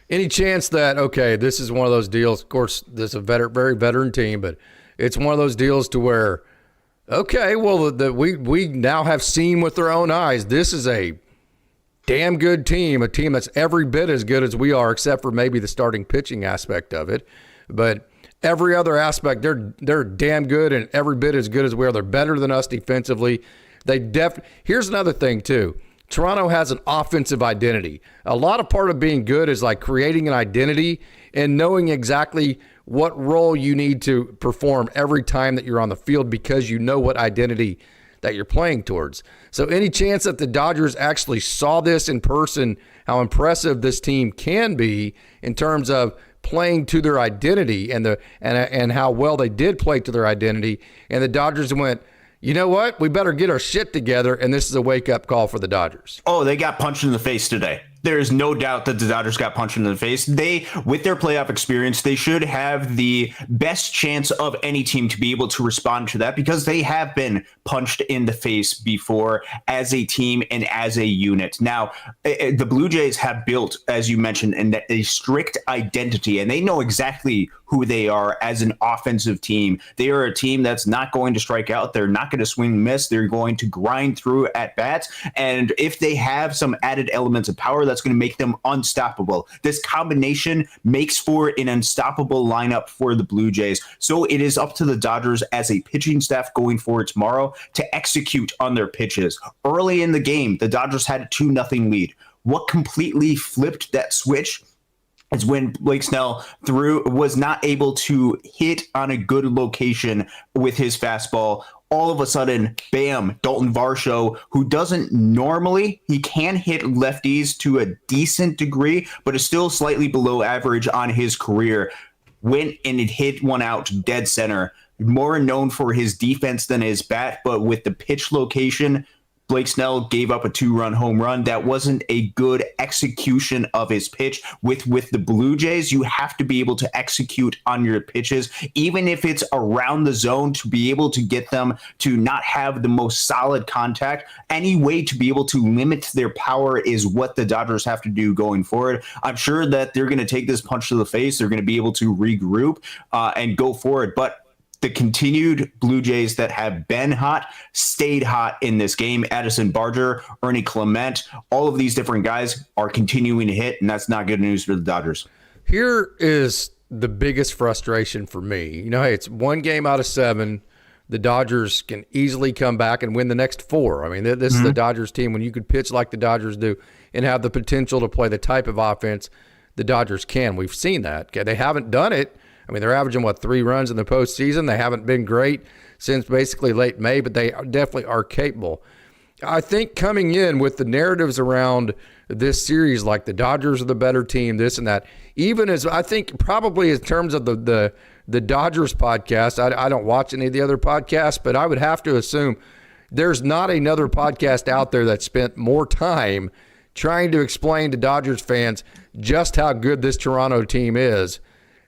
S1: Any chance that, okay, this is one of those deals, of course, this is a very veteran team, but it's one of those deals to where, okay, well, we now have seen with our own eyes, this is a damn good team, a team that's every bit as good as we are, except for maybe the starting pitching aspect of it. But every other aspect, they're damn good and every bit as good as we are. They're better than us defensively. Here's another thing, too. Toronto has an offensive identity. A lot of part of being good is like creating an identity and knowing exactly what role you need to perform every time that you're on the field because you know what identity that you're playing towards. So any chance that the Dodgers actually saw this in person, how impressive this team can be in terms of playing to their identity and how well they did play to their identity, and the Dodgers went, you know what? We better get our shit together, and this is a wake-up call for the Dodgers.
S3: Oh, they got punched in the face today. There is no doubt that the Dodgers got punched in the face. They, with their playoff experience, they should have the best chance of any team to be able to respond to that because they have been punched in the face before as a team and as a unit. Now, the Blue Jays have built, as you mentioned, a strict identity, and they know exactly who they are as an offensive team. They are a team that's not going to strike out. They're not going to swing and miss. They're going to grind through at bats. And if they have some added elements of power, that's going to make them unstoppable. This combination makes for an unstoppable lineup for the Blue Jays. So it is up to the Dodgers as a pitching staff going forward tomorrow to execute on their pitches. Early in the game, the Dodgers had a 2-0 lead. What completely flipped that switch is when Blake Snell was not able to hit on a good location with his fastball. All of a sudden, bam, Dalton Varsho, who doesn't normally, he can hit lefties to a decent degree, but is still slightly below average on his career, went and it hit one out dead center. More known for his defense than his bat, but with the pitch location, Blake Snell gave up a 2-run home run. That wasn't a good execution of his pitch. With the Blue Jays, you have to be able to execute on your pitches, even if it's around the zone, to be able to get them to not have the most solid contact. Any way to be able to limit their power is what the Dodgers have to do going forward. I'm sure that they're going to take this punch to the face. They're going to be able to regroup and go forward. But the continued Blue Jays that have been hot stayed hot in this game. Addison Barger, Ernie Clement, all of these different guys are continuing to hit, and that's not good news for the Dodgers.
S1: Here is the biggest frustration for me. You know, hey, it's 1 game out of 7. The Dodgers can easily come back and win the next 4. I mean, this is the Dodgers team. When you could pitch like the Dodgers do and have the potential to play the type of offense the Dodgers can. We've seen that. Okay, they haven't done it. I mean, they're averaging, 3 runs in the postseason. They haven't been great since basically late May, but they definitely are capable. I think coming in with the narratives around this series, like the Dodgers are the better team, this and that, even as I think probably in terms of the Dodgers podcast, I don't watch any of the other podcasts, but I would have to assume there's not another podcast out there that spent more time trying to explain to Dodgers fans just how good this Toronto team is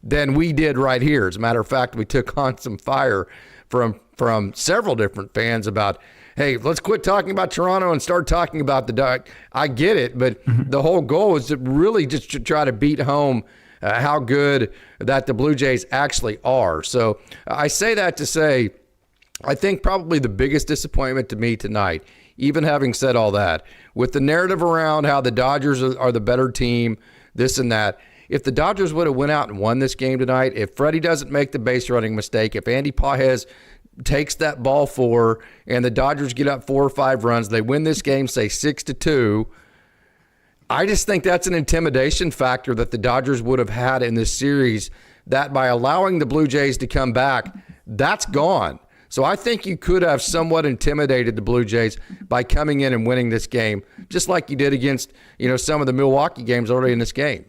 S1: than we did right here. As a matter of fact, we took on some fire from several different fans about, hey, let's quit talking about Toronto and start talking about the Dodgers. I get it, but the whole goal is to really just to try to beat home how good that the Blue Jays actually are. So I say that to say, I think probably the biggest disappointment to me tonight, even having said all that, with the narrative around how the Dodgers are the better team, this and that, if the Dodgers would have went out and won this game tonight, if Freddie doesn't make the base running mistake, if Andy Pages takes that ball 4 and the Dodgers get up 4 or 5 runs, they win this game, say 6-2, I just think that's an intimidation factor that the Dodgers would have had in this series, that by allowing the Blue Jays to come back, that's gone. So I think you could have somewhat intimidated the Blue Jays by coming in and winning this game, just like you did against, some of the Milwaukee games already in this game.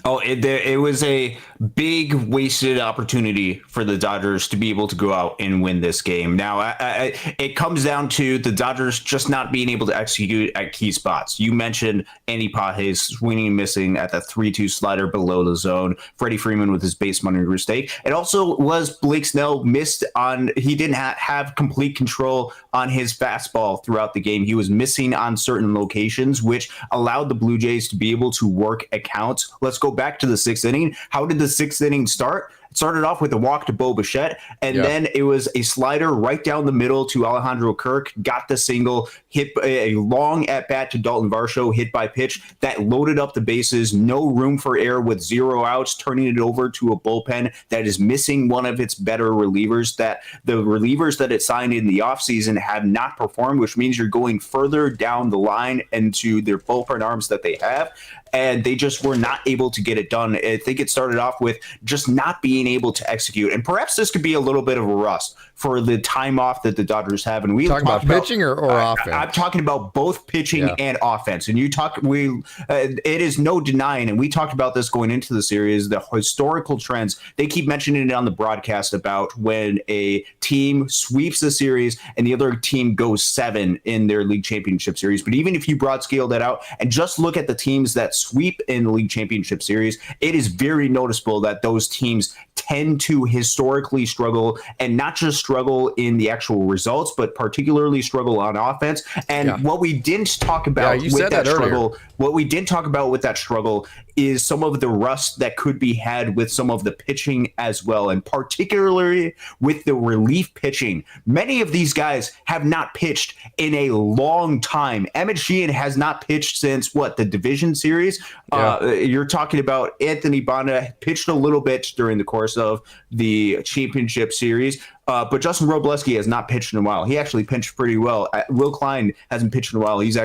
S3: Oh, it was a big wasted opportunity for the Dodgers to be able to go out and win this game. Now, it comes down to the Dodgers just not being able to execute at key spots. You mentioned Andy Pages swinging and missing at the 3-2 slider below the zone. Freddie Freeman with his base running mistake. It also was Blake Snell missed on. He didn't have complete control on his fastball throughout the game. He was missing on certain locations, which allowed the Blue Jays to be able to work accounts. Let's go back to the 6th inning. How did the 6th inning start? It started off with a walk to Bo Bichette, and then it was a slider right down the middle to Alejandro Kirk, got the single, hit a long at-bat to Dalton Varsho, hit by pitch, that loaded up the bases, no room for error with 0 outs, turning it over to a bullpen that is missing one of its better relievers, that the relievers that it signed in the offseason have not performed, which means you're going further down the line into their bullpen arms that they have, and they just were not able to get it done. I think it started off with just not being being able to execute. And perhaps this could be a little bit of a rust for the time off that the Dodgers have. And we
S1: talking about pitching or offense?
S3: I'm talking about both pitching and offense. And it is no denying, and we talked about this going into the series, the historical trends. They keep mentioning it on the broadcast about when a team sweeps the series and the other team goes 7 in their league championship series. But even if you broad scale that out and just look at the teams that sweep in the league championship series, it is very noticeable that those teams tend to historically struggle, and not just struggle in the actual results, but particularly struggle on offense. And what we didn't talk about with that struggle, what we didn't talk about with that struggle is some of the rust that could be had with some of the pitching as well, and particularly with the relief pitching. Many of these guys have not pitched in a long time. Emmett Sheehan has not pitched since the division series. You're talking about Anthony Banda pitched a little bit during the course of the championship series. But Justin Robleski has not pitched in a while. He actually pitched pretty well. Will Klein hasn't pitched in a while. He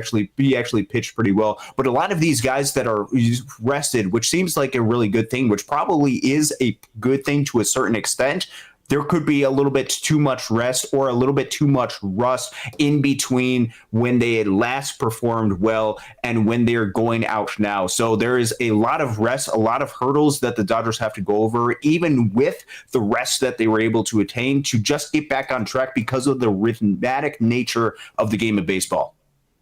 S3: actually pitched pretty well. But a lot of these guys that are rested, which seems like a really good thing, which probably is a good thing to a certain extent, there could be a little bit too much rest or a little bit too much rust in between when they had last performed well and when they're going out now. So there is a lot of rest, a lot of hurdles that the Dodgers have to go over, even with the rest that they were able to attain, to just get back on track because of the rhythmic nature of the game of baseball.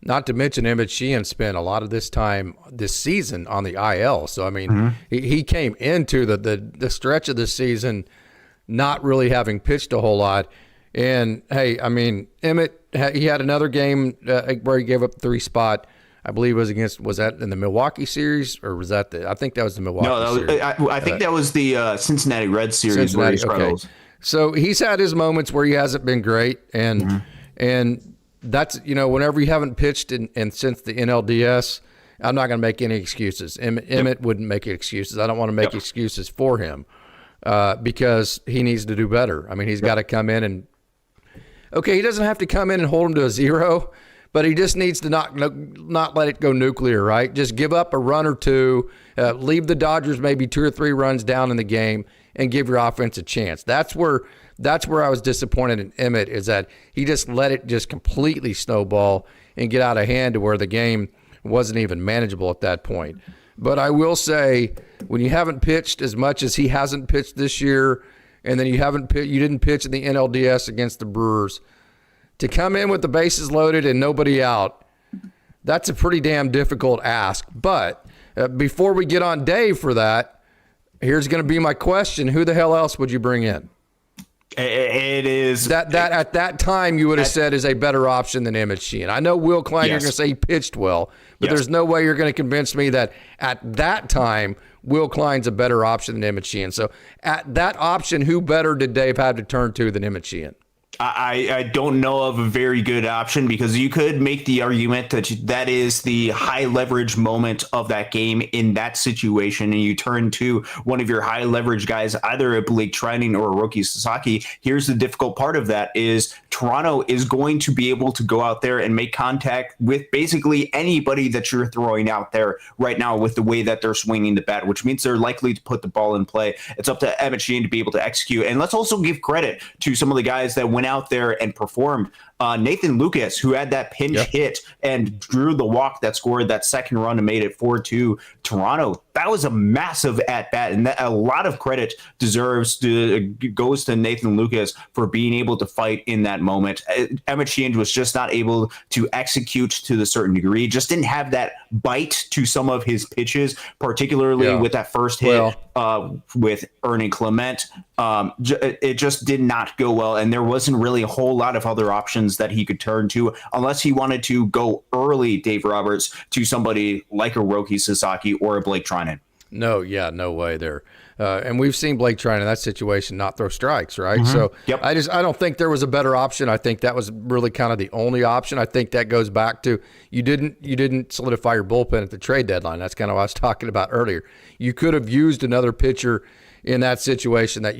S1: Not to mention Emmett Sheehan spent a lot of this time this season on the IL. So, I mean, he came into the stretch of the season not really having pitched a whole lot. And, hey, I mean, Emmett, he had another game where he gave up 3 spot. I believe it was that in the Milwaukee series, or was that I think that was the Milwaukee series.
S3: I think that was the Cincinnati Reds series where he struggles.
S1: Okay. So he's had his moments where he hasn't been great. And that's, whenever you haven't pitched and since the NLDS, I'm not going to make any excuses. Emmett wouldn't make excuses. I don't want to make excuses for him. Because he needs to do better. I mean, he's got to come in and he doesn't have to come in and hold him to a 0, but he just needs to not let it go nuclear, right? Just give up a run or 2, leave the Dodgers maybe 2 or 3 runs down in the game, and give your offense a chance. That's where I was disappointed in Emmett, is that he just let it just completely snowball and get out of hand to where the game wasn't even manageable at that point. But I will say, when you haven't pitched as much as he hasn't pitched this year, and then you didn't pitch in the NLDS against the Brewers, to come in with the bases loaded and nobody out, that's a pretty damn difficult ask. But before we get on Dave for that, here's going to be my question: who the hell else would you bring in?
S3: It is
S1: that at that time you would have said is a better option than Emmett Sheehan. I know Will Klein, you're going to say he pitched well, but there's no way you're going to convince me that at that time Will Klein's a better option than Emmett Sheehan. So at that option, who better did Dave have to turn to than Emmett Sheehan?
S3: I don't know of a very good option, because you could make the argument that is the high leverage moment of that game in that situation, and you turn to one of your high leverage guys, either a Blake Treinen or a Roki Sasaki. Here's the difficult part of that: is Toronto is going to be able to go out there and make contact with basically anybody that you're throwing out there right now with the way that they're swinging the bat, which means they're likely to put the ball in play. It's up to Emmett Sheehan to be able to execute. And let's also give credit to some of the guys that went out there and performed. Nathan Lucas, who had that pinch hit and drew the walk that scored that second run and made it 4-2 Toronto. That was a massive at-bat, and a lot of credit goes to Nathan Lucas for being able to fight in that moment. Emmett Sheehan was just not able to execute to the certain degree, just didn't have that bite to some of his pitches, particularly with that first hit with Ernie Clement. It just did not go well, and there wasn't really a whole lot of other options that he could turn to unless he wanted to go early, Dave Roberts, to somebody like a Roki Sasaki or a Blake Treinen. No
S1: way there. And we've seen Blake Treinen in that situation not throw strikes, right? So I don't think there was a better option. I think that was really kind of the only option. I think that goes back to you didn't solidify your bullpen at the trade deadline. That's kind of what I was talking about earlier. You could have used another pitcher in that situation that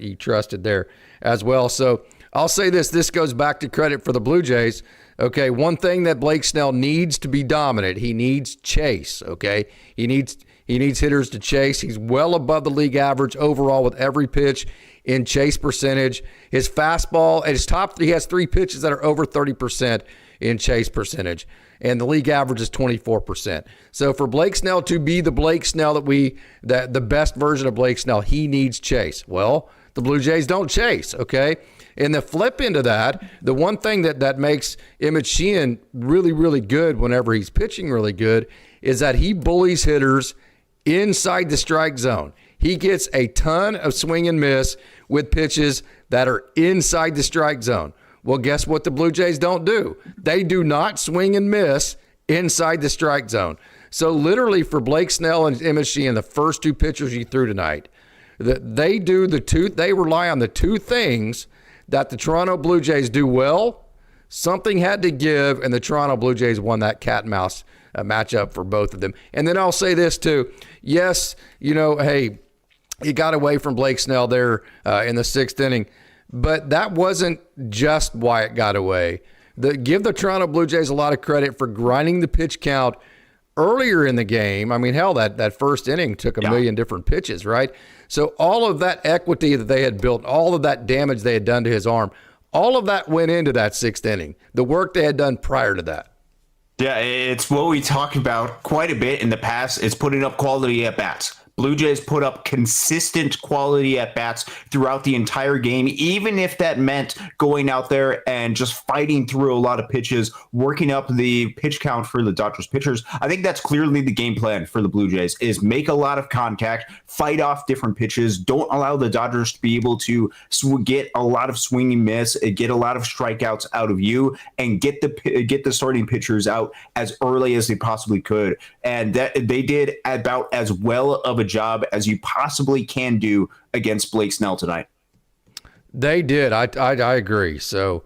S1: you trusted there as well. So I'll say this goes back to credit for the Blue Jays. Okay, one thing that Blake Snell needs to be dominant, he needs chase, okay? He He needs hitters to chase. He's well above the league average overall with every pitch in chase percentage. His fastball, at his top, he has 3 pitches that are over 30% in chase percentage, and the league average is 24%. So for Blake Snell to be the Blake Snell that the best version of Blake Snell, he needs chase. Well, the Blue Jays don't chase, okay? And the flip into that, the one thing that makes Emmett Sheehan really, really good whenever he's pitching really good is that he bullies hitters inside the strike zone. He gets a ton of swing and miss with pitches that are inside the strike zone. Well, guess what the Blue Jays don't do? They do not swing and miss inside the strike zone. So literally for Blake Snell and Emmett Sheehan, the first 2 pitchers you threw tonight, they rely on the 2 things that the Toronto Blue Jays do well. Something had to give, and the Toronto Blue Jays won that cat and mouse matchup for both of them. And then I'll say this too. Yes, hey, he got away from Blake Snell there in the 6th inning, but that wasn't just why it got away. Give the Toronto Blue Jays a lot of credit for grinding the pitch count earlier in the game. I mean, hell, that first inning took a million different pitches, right? So all of that equity that they had built, all of that damage they had done to his arm, all of that went into that 6th inning, the work they had done prior to that.
S3: Yeah, it's what we talked about quite a bit in the past. It's putting up quality at bats. Blue Jays put up consistent quality at bats throughout the entire game, even if that meant going out there and just fighting through a lot of pitches, working up the pitch count for the Dodgers pitchers. I think that's clearly the game plan for the Blue Jays, is make a lot of contact, fight off different pitches, don't allow the Dodgers to be able to get a lot of swing and miss, get a lot of strikeouts out of you, and get the starting pitchers out as early as they possibly could. And that they did about as well of a job as you possibly can do against Blake Snell tonight.
S1: They did. I agree. So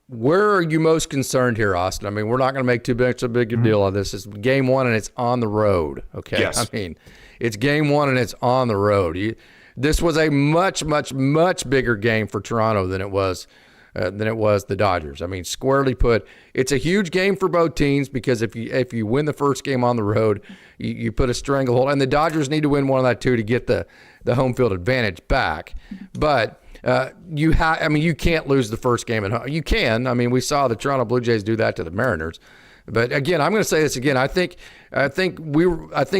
S1: where are you most concerned here, Austin? I mean, we're not going to make too big a deal of this. It's game 1 and it's on the road. Okay.
S3: Yes.
S1: I mean, it's game 1 and it's on the road. This was a much, much, much bigger game for Toronto than it was the Dodgers. I mean, squarely put, it's a huge game for both teams because if you win the first game on the road, you put a stranglehold, and the Dodgers need to win one of that 2 to get the home field advantage back. But you can't lose the first game at home. You can. I mean, we saw the Toronto Blue Jays do that to the Mariners. But again, I'm going to say this again. I think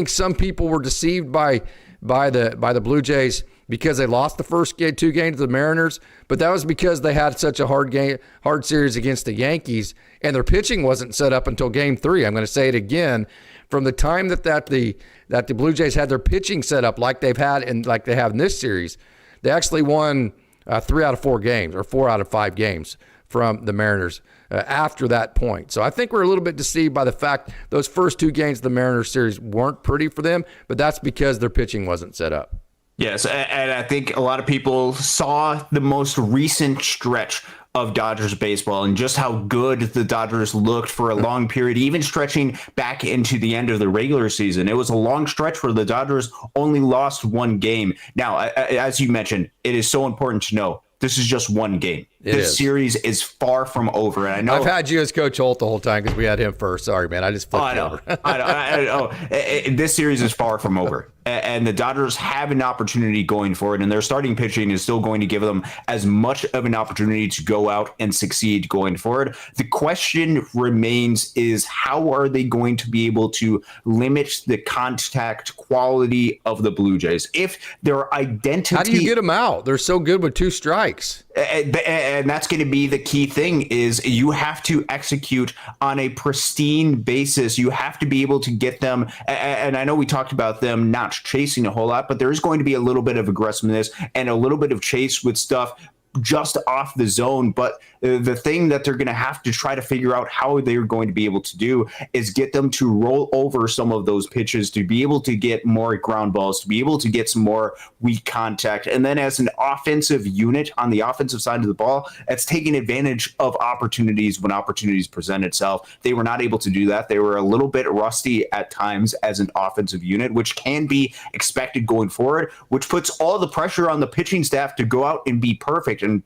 S1: some people were deceived by the Blue Jays because they lost the first 2 games to the Mariners, but that was because they had such a hard series against the Yankees, and their pitching wasn't set up until game 3. I'm going to say it again. From the time that the Blue Jays had their pitching set up like they've had and like they have in this series, they actually won 3 out of 4 games or 4 out of 5 games from the Mariners after that point. So I think we're a little bit deceived by the fact those first 2 games of the Mariners series weren't pretty for them, but that's because their pitching wasn't set up.
S3: Yes, and I think a lot of people saw the most recent stretch of Dodgers baseball and just how good the Dodgers looked for a long period, even stretching back into the end of the regular season. It was a long stretch where the Dodgers only lost 1 game. Now, as you mentioned, it is so important to know this is just 1 game. This series is far from over. And I know
S1: I've had you as Coach Holt the whole time because we had him first. Sorry, man. I just flipped
S3: over. I know. This series is far from over. And the Dodgers have an opportunity going forward, and their starting pitching is still going to give them as much of an opportunity to go out and succeed going forward. The question remains is how are they going to be able to limit the contact quality of the Blue Jays? If their identity...
S1: How do you get them out? They're so good with 2 strikes.
S3: And that's going to be the key thing is you have to execute on a pristine basis. You have to be able to get them. And I know we talked about them not chasing a whole lot, but there is going to be a little bit of aggressiveness and a little bit of chase with stuff just off the zone. But the thing that they're going to have to try to figure out how they're going to be able to do is get them to roll over some of those pitches, to be able to get more ground balls, to be able to get some more weak contact. And then as an offensive unit on the offensive side of the ball, that's taking advantage of opportunities when opportunities present itself. They were not able to do that. They were a little bit rusty at times as an offensive unit, which can be expected going forward, which puts all the pressure on the pitching staff to go out and be perfect. And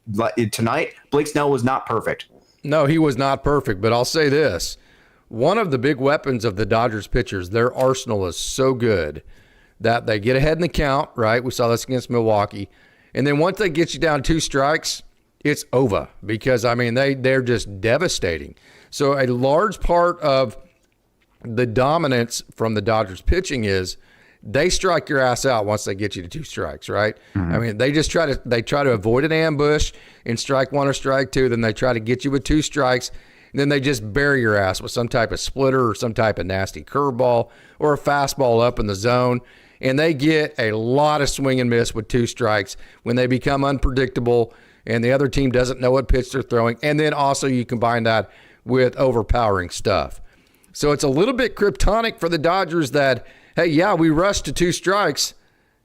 S3: tonight, Blake Snell was not perfect.
S1: No, he was not perfect, but I'll say this. one of the big weapons of the Dodgers pitchers, their arsenal is so good that they get ahead in the count, right? We saw this against Milwaukee. And then once they get you down 2 strikes, it's over because, I mean, they're just devastating. So a large part of the dominance from the Dodgers pitching is they strike your ass out once they get you to 2 strikes, right? Mm-hmm. I mean, they try to avoid an ambush and strike 1 or strike 2. Then they try to get you with 2 strikes. And then they just bury your ass with some type of splitter or some type of nasty curveball or a fastball up in the zone. And they get a lot of swing and miss with 2 strikes when they become unpredictable and the other team doesn't know what pitch they're throwing. And then also you combine that with overpowering stuff. So it's a little bit kryptonic for the Dodgers that, hey, yeah, we rushed to 2 strikes.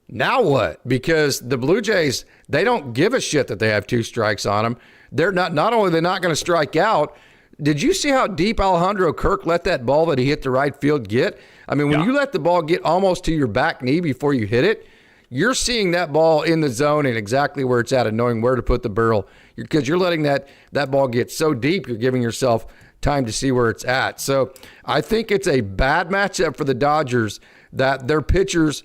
S1: Now what? Because the Blue Jays, they don't give a shit that they have 2 strikes on them. They're not only they're not going to strike out. Did you see how deep Alejandro Kirk let that ball that he hit the right field get? I mean, when you let the ball get almost to your back knee before you hit it, you're seeing that ball in the zone and exactly where it's at and knowing where to put the barrel because you're letting that ball get so deep, you're giving yourself time to see where it's at. So I think it's a bad matchup for the Dodgers that their pitchers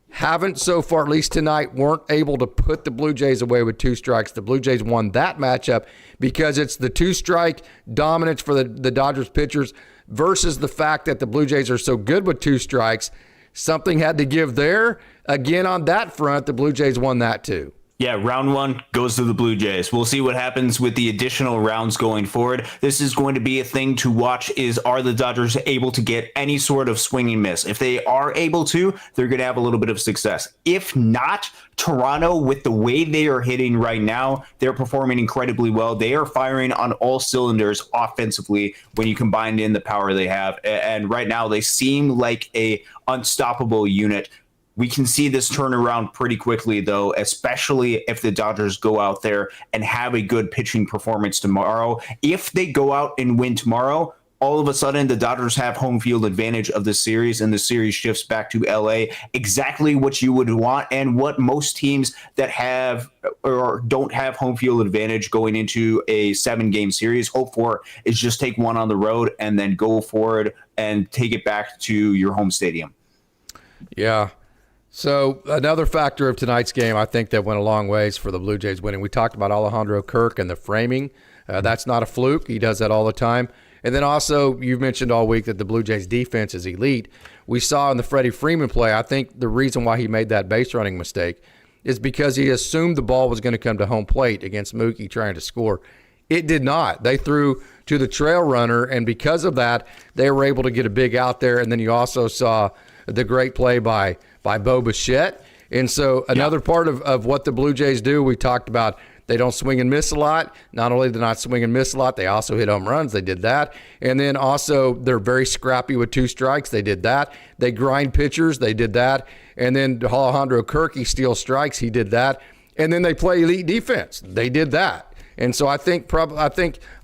S1: haven't so far, at least tonight, weren't able to put the Blue Jays away with 2 strikes. The Blue Jays won that matchup because it's the 2-strike dominance for the Dodgers pitchers versus the fact that the Blue Jays are so good with 2 strikes. Something had to give there. Again, on that front, the Blue Jays won that too.
S3: Yeah, round 1 goes to the Blue Jays. We'll see what happens with the additional rounds going forward. This is going to be a thing to watch are the Dodgers able to get any sort of swing and miss? If they are able to, they're going to have a little bit of success. If not, Toronto, with the way they are hitting right now, they're performing incredibly well. They are firing on all cylinders offensively when you combine in the power they have. And right now they seem like a unstoppable unit. We can see this turn around pretty quickly, though, especially if the Dodgers go out there and have a good pitching performance tomorrow. If they go out and win tomorrow, all of a sudden the Dodgers have home field advantage of the series, and the series shifts back to LA. Exactly what you would want and what most teams that have or don't have home field advantage going into a 7-game series hope for is just take one on the road and then go forward and take it back to your home stadium.
S1: Yeah. So another factor of tonight's game, I think that went a long ways for the Blue Jays winning. We talked about Alejandro Kirk and the framing. That's not a fluke. He does that all the time. And then also, you've mentioned all week that the Blue Jays defense is elite. We saw in the Freddie Freeman play, I think the reason why he made that base running mistake is because he assumed the ball was going to come to home plate against Mookie trying to score. It did not. They threw to the trail runner, and because of that, they were able to get a big out there. And then you also saw the great play by Bo Bichette. And so another part of what the Blue Jays do, we talked about they don't swing and miss a lot. Not only do they not swing and miss a lot, they also hit home runs. They did that. And then also they're very scrappy with 2 strikes. They did that. They grind pitchers. They did that. And then Alejandro Kirk, he steals strikes. He did that. And then they play elite defense. They did that. And so I think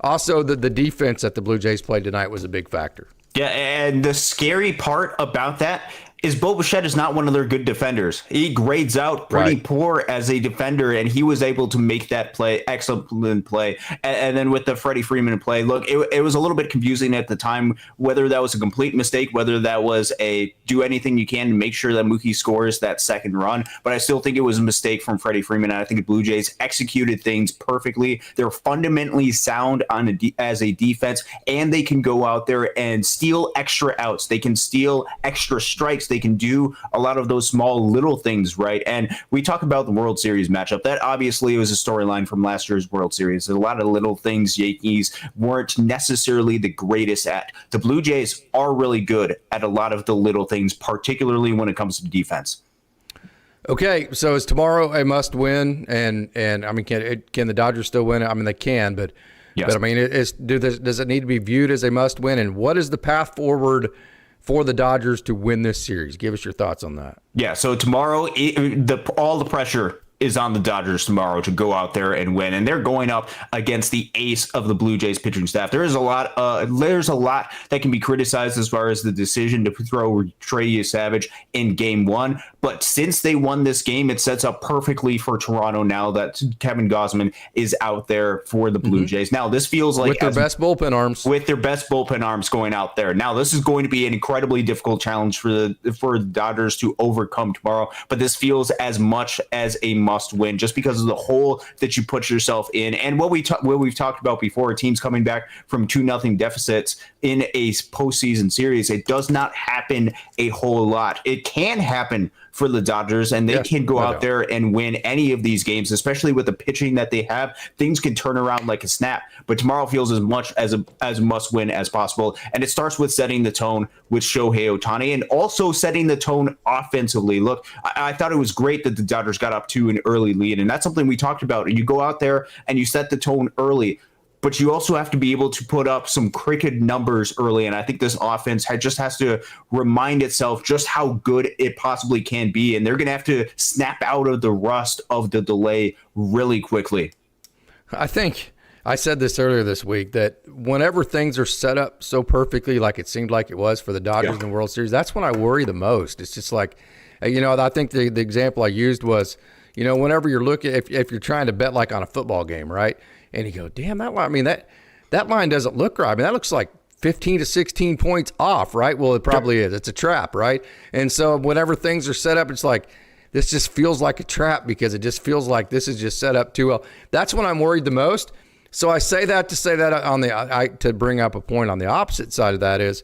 S1: also that the defense that the Blue Jays played tonight was a big factor.
S3: Yeah, and the scary part about that is Bo Bichette is not one of their good defenders. He grades out pretty poor as a defender, and he was able to make that play, excellent play. And then with the Freddie Freeman play, look, it was a little bit confusing at the time, whether that was a complete mistake, whether that was a do anything you can to make sure that Mookie scores that second run. But I still think it was a mistake from Freddie Freeman, and I think the Blue Jays executed things perfectly. They're fundamentally sound as a defense, and they can go out there and steal extra outs. They can steal extra strikes. They can do a lot of those small little things, right? And we talk about the World Series matchup. That obviously was a storyline from last year's World Series. A lot of little things Yankees weren't necessarily the greatest at. The Blue Jays are really good at a lot of the little things, particularly when it comes to defense.
S1: Okay, so is tomorrow a must win? And I mean, can the Dodgers still win it? I mean, they can, but
S3: yes.
S1: But I mean, does it need to be viewed as a must win? And what is the path forward for the Dodgers to win this series? Give us your thoughts on that.
S3: Yeah, so tomorrow, all the pressure is on the Dodgers tomorrow to go out there and win, and they're going up against the ace of the Blue Jays pitching staff. There's a lot that can be criticized as far as the decision to throw Trey Savage in Game 1, but since they won this game, it sets up perfectly for Toronto now that Kevin Gausman is out there for the Blue Jays. Now this feels like
S1: with their best bullpen arms
S3: going out there. Now this is going to be an incredibly difficult challenge for the Dodgers to overcome tomorrow, but this feels as much as a must win just because of the hole that you put yourself in. And what we've talked about before, teams coming back from 2-0 deficits in a postseason series, it does not happen a whole lot. It can happen for the Dodgers, and they can go out there and win any of these games, especially with the pitching that they have. Things can turn around like a snap, but tomorrow feels as much as a must win as possible. And it starts with setting the tone with Shohei Ohtani and also setting the tone offensively. Look, I thought it was great that the Dodgers got up to an early lead, and that's something we talked about. You go out there and you set the tone early, but you also have to be able to put up some cricket numbers early. And I think this offense just has to remind itself just how good it possibly can be. And they're going to have to snap out of the rust of the delay really quickly.
S1: I think I said this earlier this week that whenever things are set up so perfectly, like it seemed like it was for the Dodgers in the World Series, that's when I worry the most. It's just like, I think the example I used was, whenever you're looking, if you're trying to bet like on a football game, right? And you go, damn, that line, I mean, that line doesn't look right. I mean, that looks like 15 to 16 points off, right? Well, it probably is. It's a trap, right? And so whenever things are set up, it's like, this just feels like a trap because it just feels like this is just set up too well. That's when I'm worried the most. So I say that to say that to bring up a point on the opposite side of that is,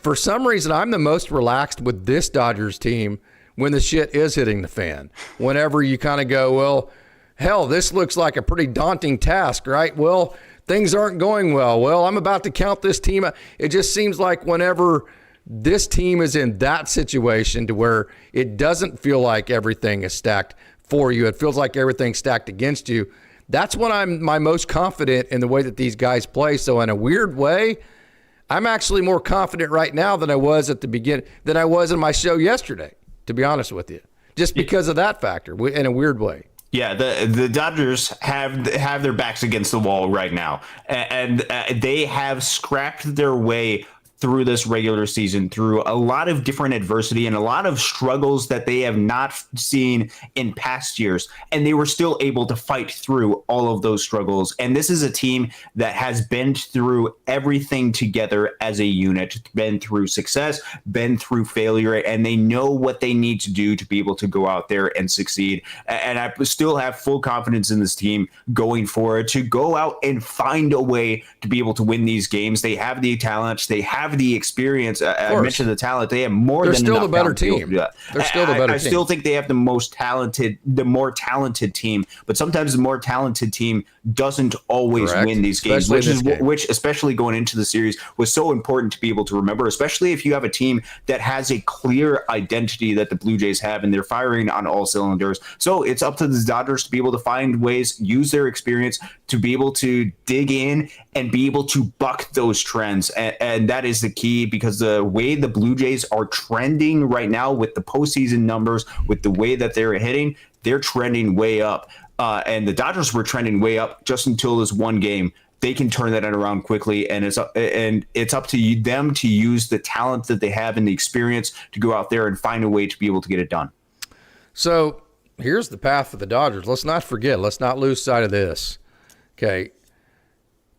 S1: for some reason, I'm the most relaxed with this Dodgers team when the shit is hitting the fan. Whenever you kind of go, well, hell, this looks like a pretty daunting task, right? Well, things aren't going well. Well, I'm about to count this team. It just seems like whenever this team is in that situation to where it doesn't feel like everything is stacked for you, it feels like everything's stacked against you. That's when I'm my most confident in the way that these guys play. So in a weird way, I'm actually more confident right now than I was at the beginning, than I was in my show yesterday, to be honest with you, just because of that factor in a weird way.
S3: Yeah, the Dodgers have their backs against the wall right now, and they have scrapped their way through this regular season, through a lot of different adversity and a lot of struggles that they have not seen in past years. And they were still able to fight through all of those struggles. And this is a team that has been through everything together as a unit, been through success, been through failure, and they know what they need to do to be able to go out there and succeed. And I still have full confidence in this team going forward to go out and find a way to be able to win these games. They have the talent. They have the experience. I mentioned the talent. They have more than enough.
S1: They're still the better team. They're still the better team.
S3: I still think they have the more talented team, but sometimes the more talented team doesn't always win these games, which especially going into the series was so important to be able to remember, especially if you have a team that has a clear identity that the Blue Jays have and they're firing on all cylinders. So it's up to the Dodgers to be able to find ways, use their experience to be able to dig in and be able to buck those trends. And that is the key, because the way the Blue Jays are trending right now with the postseason numbers, with the way that they're hitting, they're trending way up. And the Dodgers were trending way up just until this one game. They can turn that around quickly, and it's up to them to use the talent that they have and the experience to go out there and find a way to be able to get it done.
S1: So here's the path for the Dodgers. Let's not forget. Let's not lose sight of this. Okay.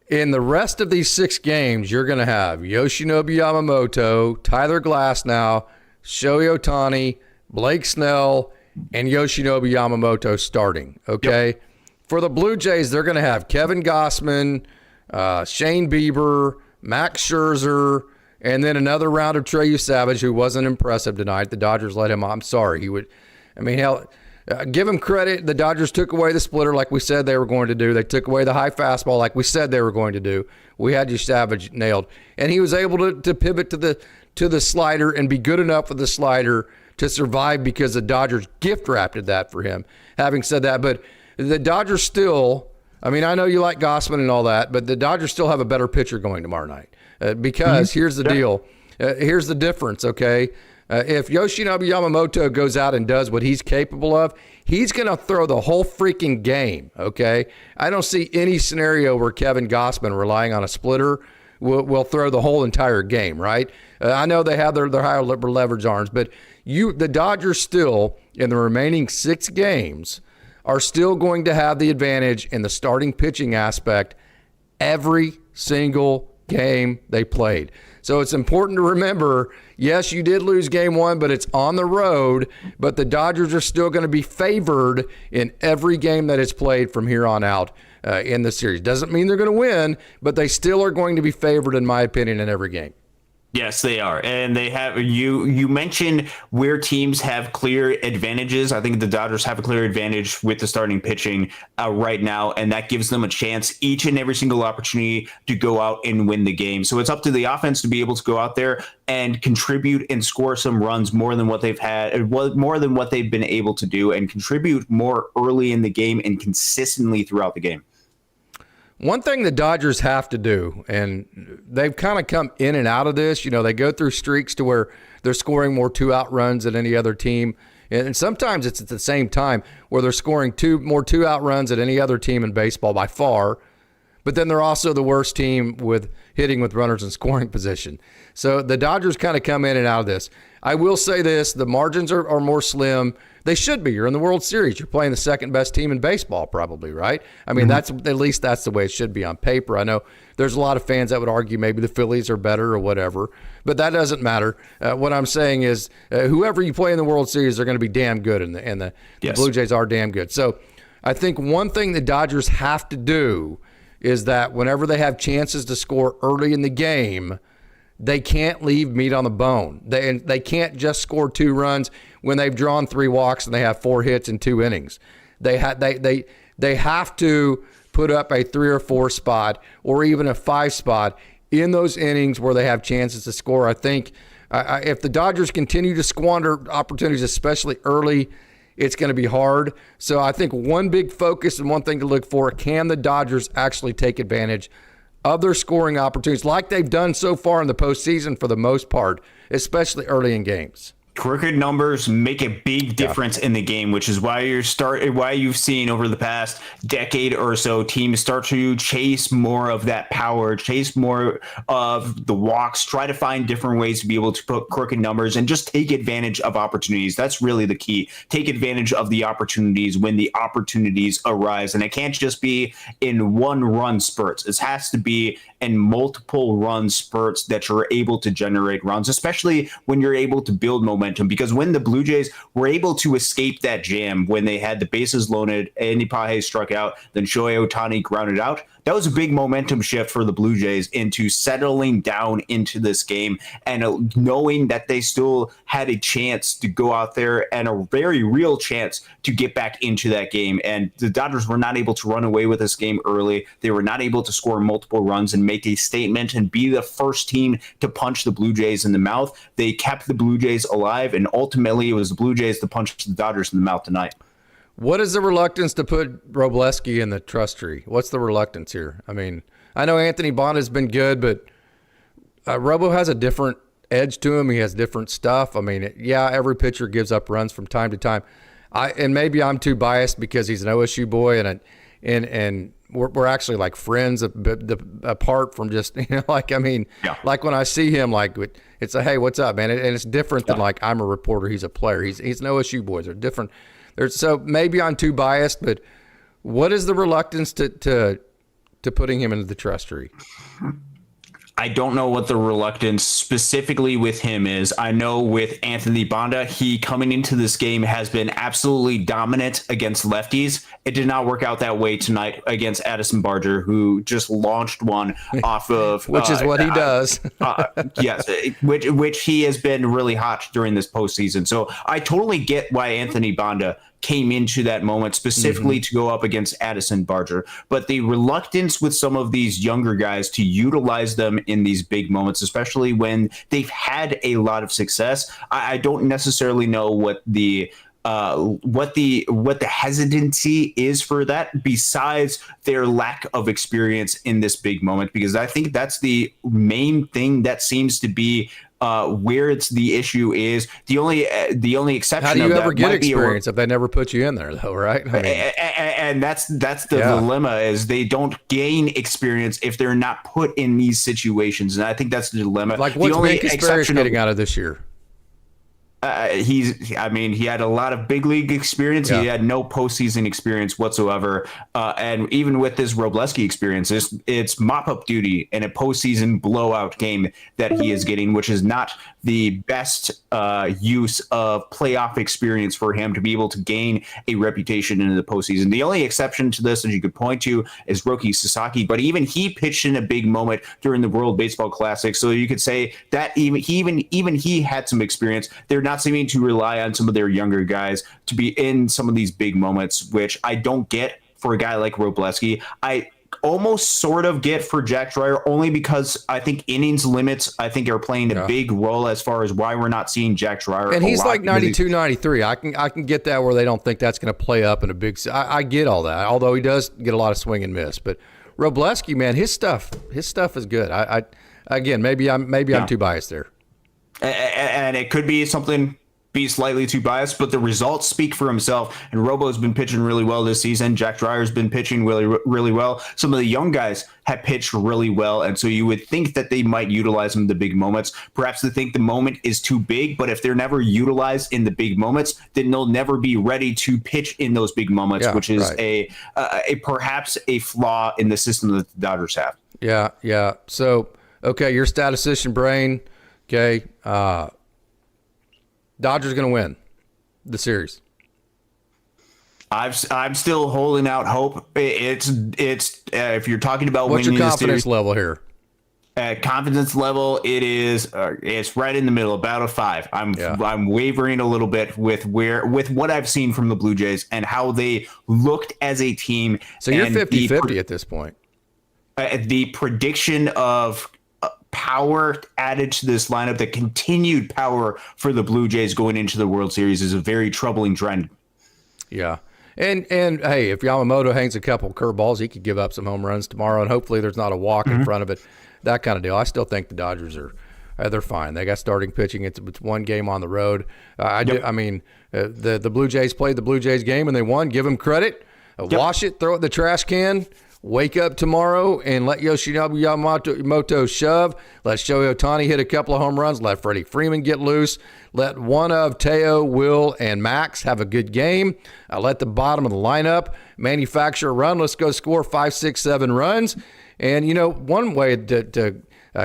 S1: In the rest of these 6 games, you're going to have Yoshinobu Yamamoto, Tyler Glasnow, Shohei Ohtani, Blake Snell, and Yoshinobu Yamamoto starting, okay? Yep. For the Blue Jays, they're going to have Kevin Gausman, Shane Bieber, Max Scherzer, and then another round of Trey Savage, who wasn't impressive tonight. The Dodgers let him off. I'm sorry. Give him credit. The Dodgers took away the splitter like we said they were going to do. They took away the high fastball like we said they were going to do. We had Savage nailed. And he was able to pivot to the slider and be good enough with the slider to survive because the Dodgers gift wrapped that for him. Having said that, but the Dodgers still, I know you like Gausman and all that, but the Dodgers still have a better pitcher going tomorrow night. Because here's the deal. Here's the difference, okay? If Yoshinobu Yamamoto goes out and does what he's capable of, he's going to throw the whole freaking game, okay? I don't see any scenario where Kevin Gossman, relying on a splitter, will throw the whole entire game, right? I know they have their higher leverage arms, but the Dodgers still, in the remaining 6 games, are still going to have the advantage in the starting pitching aspect every single game they played. So it's important to remember, yes, you did lose game 1, but it's on the road, but the Dodgers are still going to be favored in every game that is played from here on out in the series. Doesn't mean they're going to win, but they still are going to be favored, in my opinion, in every game.
S3: Yes, they are. And they have, you mentioned where teams have clear advantages. I think the Dodgers have a clear advantage with the starting pitching right now, and that gives them a chance each and every single opportunity to go out and win the game. So it's up to the offense to be able to go out there and contribute and score some runs more than what they've had, more than what they've been able to do, and contribute more early in the game and consistently throughout the game.
S1: One thing the Dodgers have to do, and they've kind of come in and out of this, they go through streaks to where they're scoring more 2-out runs than any other team. And sometimes it's at the same time where they're scoring more 2-out runs than any other team in baseball by far. But then they're also the worst team with hitting with runners in scoring position. So the Dodgers kind of come in and out of this. I will say this, the margins are more slim. They should be. You're in the World Series. You're playing the second best team in baseball probably, right? I mean, that's at least that's the way it should be on paper. I know there's a lot of fans that would argue maybe the Phillies are better or whatever, but that doesn't matter. What I'm saying is whoever you play in the World Series, they're going to be damn good, and the Blue Jays are damn good. So I think one thing the Dodgers have to do is that whenever they have chances to score early in the game, they can't leave meat on the bone. They can't just score 2 runs when they've drawn 3 walks and they have 4 hits in 2 innings. They have to put up a 3 or 4 spot or even a 5 spot in those innings where they have chances to score. I think if the Dodgers continue to squander opportunities, especially early, it's going to be hard. So I think one big focus and one thing to look for, can the Dodgers actually take advantage of their scoring opportunities like they've done so far in the postseason for the most part, especially early in games?
S3: Crooked numbers make a big difference in the game, which is why you've seen over the past decade or so teams start to chase more of that power, chase more of the walks, try to find different ways to be able to put crooked numbers and just take advantage of opportunities. That's really the key. Take advantage of the opportunities when the opportunities arise. And it can't just be in one run spurts. It has to be in multiple run spurts that you're able to generate runs, especially when you're able to build momentum. Because when the Blue Jays were able to escape that jam, when they had the bases loaded, Andy Pages struck out, then Shohei Ohtani grounded out, that was a big momentum shift for the Blue Jays into settling down into this game and knowing that they still had a chance to go out there and a very real chance to get back into that game. And the Dodgers were not able to run away with this game early. They were not able to score multiple runs and make a statement and be the first team to punch the Blue Jays in the mouth. They kept the Blue Jays alive, and ultimately it was the Blue Jays to punch the Dodgers in the mouth tonight.
S1: What is the reluctance to put Robleski in the trust tree? What's the reluctance here? I mean, I know Anthony Bond has been good, but Robo has a different edge to him. He has different stuff. I mean, every pitcher gives up runs from time to time. And maybe I'm too biased because he's an OSU boy, and we're actually like friends apart from just, like when I see him, like it's a, hey, what's up, man? And it's different than like I'm a reporter, he's a player. He's an OSU boy. They're different. So maybe I'm too biased, but what is the reluctance to putting him into the trust tree?
S3: I don't know what the reluctance specifically with him is. I know with Anthony Banda, he coming into this game has been absolutely dominant against lefties. It did not work out that way tonight against Addison Barger, who just launched one off of
S1: which is what he does.
S3: Yes, which he has been really hot during this postseason. So I totally get why Anthony Banda came into that moment specifically to go up against Addison Barger. But the reluctance with some of these younger guys to utilize them in these big moments, especially when they've had a lot of success, I don't necessarily know what the hesitancy is for that, besides their lack of experience in this big moment, because I think that's the main thing that seems to be Where it's the issue is the only exception.
S1: How do you
S3: of
S1: ever
S3: that
S1: get
S3: might be
S1: experience if they never put you in there, though, right? I mean,
S3: and that's the dilemma, is they don't gain experience if they're not put in these situations, and I think that's the dilemma.
S1: like what's Bank Experience getting out of this year?
S3: He had a lot of big league experience.
S1: Yeah.
S3: He had no postseason experience whatsoever. And even with this Robleski experience, it's mop-up duty in a postseason blowout game that he is getting, which is not the best use of playoff experience for him to be able to gain a reputation into the postseason. The only exception to this that you could point to is Roki Sasaki, but even he pitched in a big moment during the World Baseball Classic. So you could say that even he had some experience. They're not seeming to rely on some of their younger guys to be in some of these big moments, which I don't get for a guy like Robleski. I almost sort of get for Jack Dreyer, only because I think innings limits, I think, are playing a big role as far as why we're not seeing Jack Dreyer.
S1: And he's like 92, 93. I can get that, where they don't think that's going to play up in a big. I get all that, although he does get a lot of swing and miss. But Robleski, man, his stuff is good. Again, maybe I'm too biased there.
S3: And it could be slightly too biased, but the results speak for himself. And Robo's been pitching really well this season. Jack Dreyer's been pitching really, really well. Some of the young guys have pitched really well, and so you would think that they might utilize them in the big moments. Perhaps they think the moment is too big, but if they're never utilized in the big moments, then they'll never be ready to pitch in those big moments, which is perhaps a flaw in the system that the Dodgers have.
S1: Yeah. So, okay, your statistician brain. Okay, Dodgers going to win the series.
S3: I'm still holding out hope. It's if you're talking about
S1: what's
S3: winning
S1: your confidence
S3: the series,
S1: level here?
S3: Confidence level, it's right in the middle, about a 5. I'm wavering a little bit with what I've seen from the Blue Jays and how they looked as a team.
S1: So you're 50-50 at this point.
S3: The prediction of power added to this lineup, the continued power for the Blue Jays going into the World Series, is a very troubling trend.
S1: Yeah. And hey, if Yamamoto hangs a couple curveballs, he could give up some home runs tomorrow, and hopefully there's not a walk in front of it, that kind of deal. I still think the Dodgers they're fine. They got starting pitching. It's one game on the road. The Blue Jays played the Blue Jays game and they won. Give them credit. Wash it, throw it in the trash can. Wake up tomorrow and let Yoshinobu Yamamoto shove. Let Shohei Ohtani hit a couple of home runs. Let Freddie Freeman get loose. Let one of Teo, Will, and Max have a good game. Let the bottom of the lineup manufacture a run. Let's go score 5, 6, 7 runs. And, one way to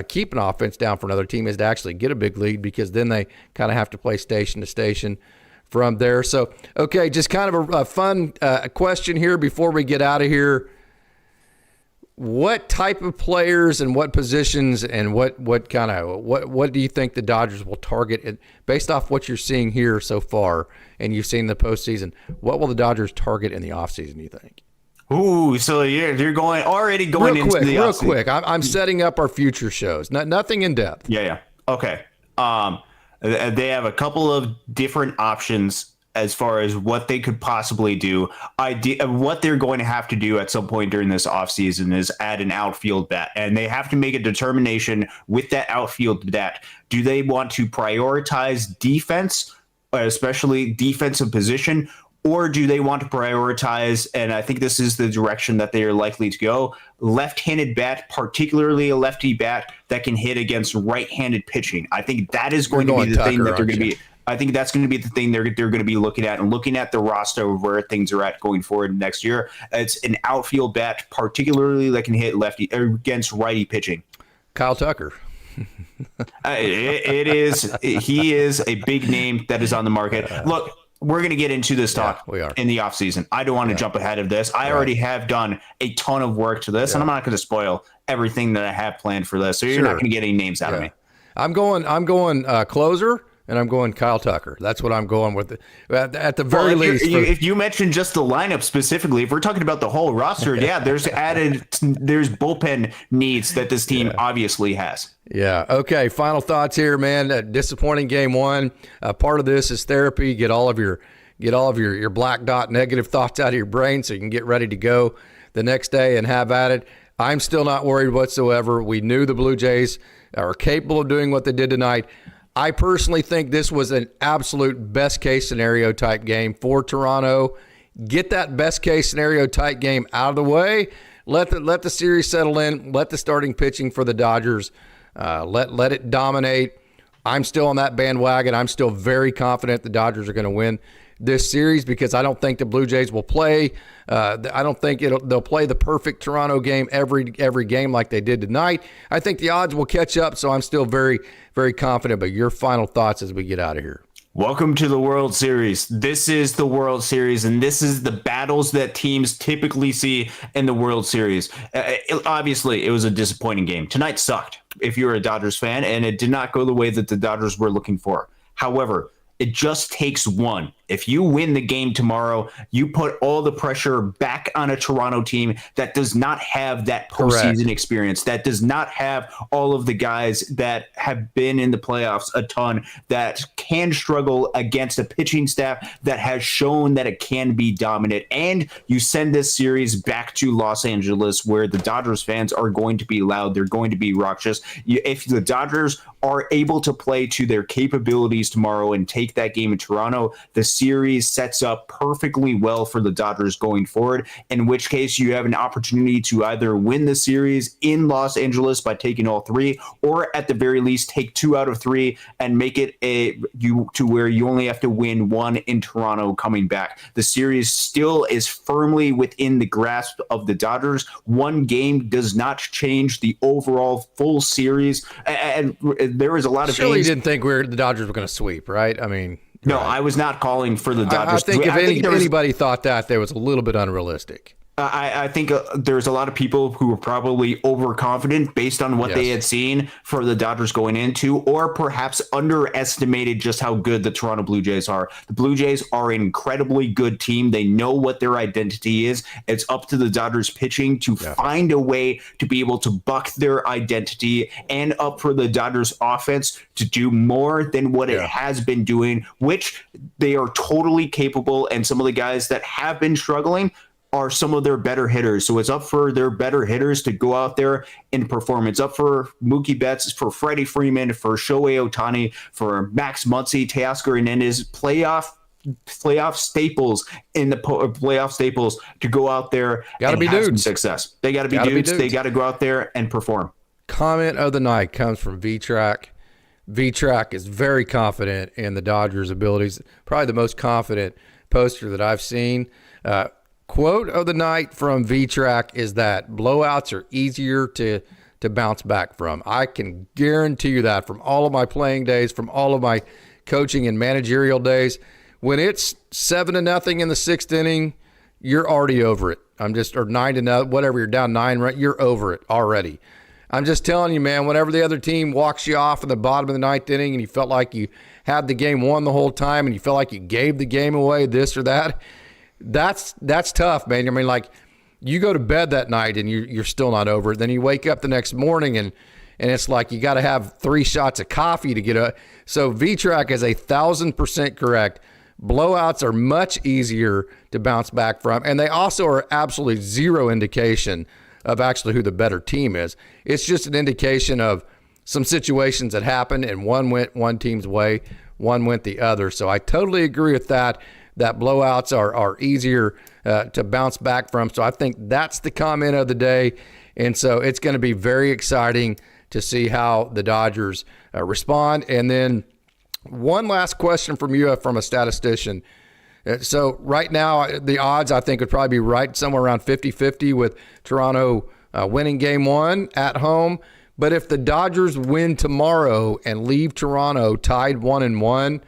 S1: keep an offense down for another team is to actually get a big lead, because then they kind of have to play station to station from there. So, okay, just kind of a fun question here before we get out of here. What type of players and what positions and what do you think the Dodgers will target based off what you're seeing here so far and you've seen in the postseason? What will the Dodgers target in the offseason, you think?
S3: Ooh, so you're already going into the
S1: real quick. I'm setting up our future shows. Nothing in depth.
S3: Yeah. Okay. They have a couple of different options as far as what they could possibly do. What they're going to have to do at some point during this offseason is add an outfield bat, and they have to make a determination with that outfield bat. Do they want to prioritize defense, especially defensive position, or do they want to prioritize, and I think this is the direction that they are likely to go, left-handed bat, particularly a lefty bat that can hit against right-handed pitching? I think that is going to be the thing that they're going to be. I think that's going to be the thing they're going to be looking at, and looking at the roster of where things are at going forward next year. It's an outfield bat, particularly that can hit lefty or against righty pitching.
S1: Kyle Tucker.
S3: He is a big name that is on the market. Look, we're going to get into this talk in the offseason. I don't want to jump ahead of this. I already have done a ton of work to this, and I'm not going to spoil everything that I have planned for this. So you're not going to get any names out of me.
S1: I'm going closer. And I'm going Kyle Tucker. That's what I'm going with. At the very least.
S3: If you mention just the lineup specifically, if we're talking about the whole roster, there's bullpen needs that this team obviously has.
S1: Yeah. Okay. Final thoughts here, man. Disappointing game one. Part of this is therapy. Get all of your black dot negative thoughts out of your brain so you can get ready to go the next day and have at it. I'm still not worried whatsoever. We knew the Blue Jays are capable of doing what they did tonight. I personally think this was an absolute best case scenario type game for Toronto. Get that best case scenario type game out of the way. Let the series settle in. Let the starting pitching for the Dodgers let it dominate. I'm still on that bandwagon. I'm still very confident the Dodgers are going to win this series because I don't think the Blue Jays will play. I don't think they'll play the perfect Toronto game every game like they did tonight. I think the odds will catch up, so I'm still very, very confident. But your final thoughts as we get out of here.
S3: Welcome to the World Series. This is the World Series, and this is the battles that teams typically see in the World Series. Obviously, it was a disappointing game. Tonight sucked if you're a Dodgers fan, and it did not go the way that the Dodgers were looking for. However, it just takes one. If you win the game tomorrow, you put all the pressure back on a Toronto team that does not have that postseason experience, that does not have all of the guys that have been in the playoffs a ton, that can struggle against a pitching staff that has shown that it can be dominant. And you send this series back to Los Angeles where the Dodgers fans are going to be loud. They're going to be raucous. If the Dodgers are able to play to their capabilities tomorrow and take that game in Toronto, the series sets up perfectly well for the Dodgers going forward, in which case you have an opportunity to either win the series in Los Angeles by taking all three, or at the very least take 2 out of 3 and make it to where you only have to win 1 in Toronto coming back. The series still is firmly within the grasp of the Dodgers. One game does not change the overall full series, and there is a lot of
S1: Surely
S3: games.
S1: You didn't think the Dodgers were going to sweep, right? I mean,
S3: no,
S1: right.
S3: I was not calling for the Dodgers.
S1: I think if anybody thought that, was a little bit unrealistic.
S3: I think there's a lot of people who were probably overconfident based on what they had seen for the Dodgers going into, or perhaps underestimated just how good the Toronto Blue Jays are. The Blue Jays are an incredibly good team. They know what their identity is. It's up to the Dodgers pitching to find a way to be able to buck their identity, and up for the Dodgers offense to do more than what it has been doing, which they are totally capable. And some of the guys that have been struggling are some of their better hitters. So it's up for their better hitters to go out there and perform. It's up for Mookie Betts, for Freddie Freeman, for Shohei Ohtani, for Max Muncy, Teoscar Hernandez, playoff staples in the playoff staples to go out there and have some success. They got to be dudes. They got to go out there and perform.
S1: Comment of the night comes from V-Track. V-Track is very confident in the Dodgers' abilities. Probably the most confident poster that I've seen. Quote of the night from V-Track is that blowouts are easier to bounce back from. I can guarantee you that from all of my playing days, from all of my coaching and managerial days. When it's 7-0 in the 6th inning, you're already over it. Or 9-0, whatever, you're down 9, right? You're over it already. I'm just telling you, man, whenever the other team walks you off in the bottom of the 9th inning and you felt like you had the game won the whole time and you felt like you gave the game away, this or that, that's tough, man. I mean, like, you go to bed that night and you're still not over it. Then you wake up the next morning and it's like you got to have 3 shots of coffee to get up. So V-Track is 1,000% correct. Blowouts are much easier to bounce back from, and they also are absolutely zero indication of actually who the better team is. It's just an indication of some situations that happened, and one went one team's way, one went the other. So I totally agree with that blowouts are easier to bounce back from. So I think that's the comment of the day. And so it's going to be very exciting to see how the Dodgers respond. And then one last question from you, from a statistician. So right now, the odds, I think, would probably be right somewhere around 50-50 with Toronto winning game 1 at home. But if the Dodgers win tomorrow and leave Toronto tied 1-1,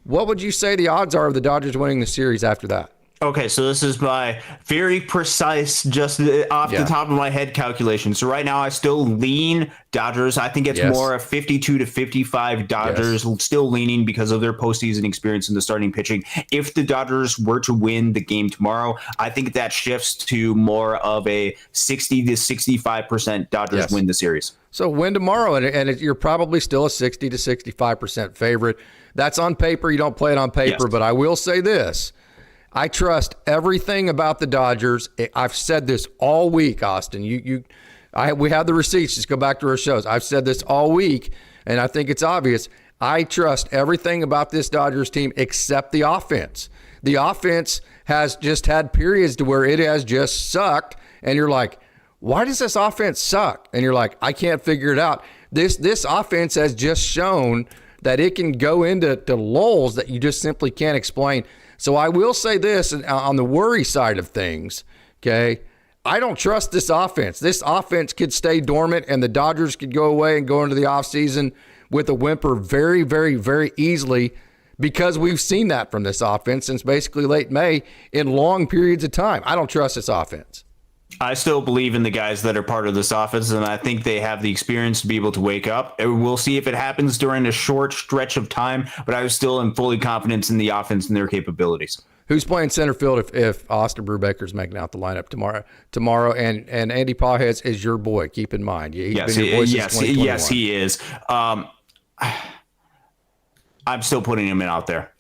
S1: what would you say the odds are of the Dodgers winning the series after that?
S3: Okay, so this is my very precise, just off the top of my head calculation. So right now I still lean Dodgers. I think it's more a 52-55 Dodgers, still leaning because of their postseason experience in the starting pitching. If the Dodgers were to win the game tomorrow, I think that shifts to more of a 60-65% Dodgers win the series.
S1: So win tomorrow, and you're probably still a 60-65% favorite. That's on paper. You don't play it on paper, but I will say this. I trust everything about the Dodgers. I've said this all week, Austin. You We have the receipts. Just go back to our shows. I've said this all week, and I think it's obvious. I trust everything about this Dodgers team except the offense. The offense has just had periods to where it has just sucked, and you're like, why does this offense suck? And you're like, I can't figure it out. This offense has just shown that it can go into lulls that you just simply can't explain. So I will say this on the worry side of things, okay? I don't trust this offense. This offense could stay dormant, and the Dodgers could go away and go into the offseason with a whimper very, very, very easily, because we've seen that from this offense since basically late May in long periods of time. I don't trust this offense.
S3: I still believe in the guys that are part of this offense, and I think they have the experience to be able to wake up. We'll see if it happens during a short stretch of time, but I still am fully confident in the offense and their capabilities.
S1: Who's playing center field if Austin Brubaker's making out the lineup tomorrow? And Andy Pages is your boy. Keep in mind, he's been your boy since 2021.
S3: Yes, he is. I'm still putting him in out there.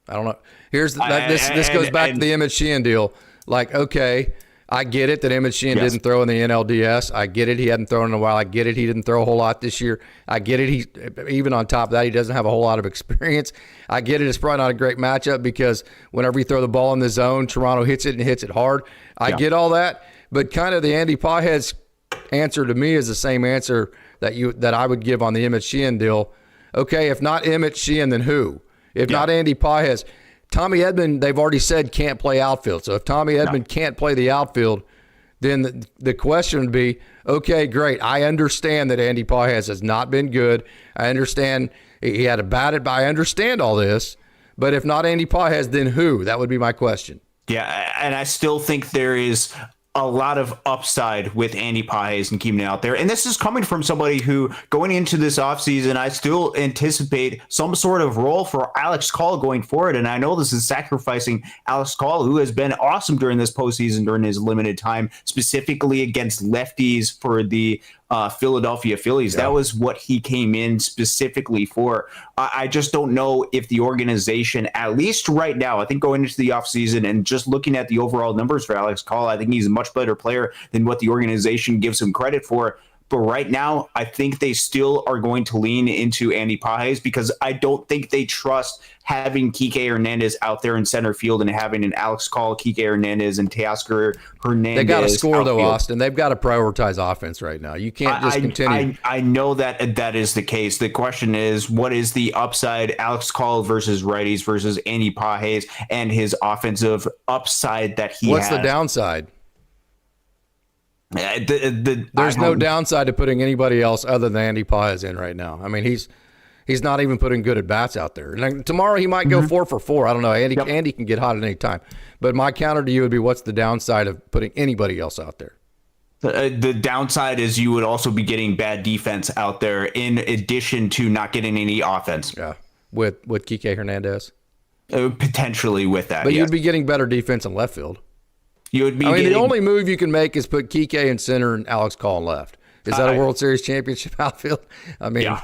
S1: I don't know. This goes back to the Emmett Sheehan deal. Like, okay, I get it that Emmett Sheehan didn't throw in the NLDS. I get it he hadn't thrown in a while. I get it he didn't throw a whole lot this year. I get it even on top of that, he doesn't have a whole lot of experience. I get it it's probably not a great matchup because whenever you throw the ball in the zone, Toronto hits it and hits it hard. I get all that, but kind of the Andy Pages answer to me is the same answer that I would give on the Emmett Sheehan deal. Okay, if not Emmett Sheehan, then who? If not Andy Pages, Tommy Edman, they've already said can't play outfield. So if Tommy Edman can't play the outfield, then the question would be, okay, great. I understand that Andy Pages has not been good. I understand he had a bad at, I understand all this. But if not Andy Pages, then who? That would be my question.
S3: Yeah, and I still think there is a lot of upside with Andy Pages and keeping it out there. And this is coming from somebody who, going into this offseason, I still anticipate some sort of role for Alex Call going forward. And I know this is sacrificing Alex Call, who has been awesome during this postseason during his limited time, specifically against lefties for the Philadelphia Phillies. That was what he came in specifically for. I just don't know if the organization, at least right now, I think going into the offseason and just looking at the overall numbers for Alex Call, I think he's a much better player than what the organization gives him credit for. But right now, I think they still are going to lean into Andy Pages because I don't think they trust having Kike Hernandez out there in center field and having an Alex Call, Kike Hernandez, and Teoscar Hernandez.
S1: They got to score, though, Austin. They've got to prioritize offense right now. You can't just continue.
S3: I know that is the case. The question is, what is the upside Alex Call versus righties versus Andy Pages and his offensive upside that he has?
S1: What's the downside? There's no downside to putting anybody else other than Andy Pages in right now. I mean, he's not even putting good at bats out there. And tomorrow he might go 4 for 4. I don't know. Andy can get hot at any time. But my counter to you would be, what's the downside of putting anybody else out there?
S3: The downside is you would also be getting bad defense out there in addition to not getting any offense.
S1: Yeah, with Kike Hernandez.
S3: Potentially with that.
S1: But you'd be getting better defense in left field.
S3: You would be.
S1: The only move you can make is put Kike in center and Alex Call in left. Is that a World Series championship outfield? Right?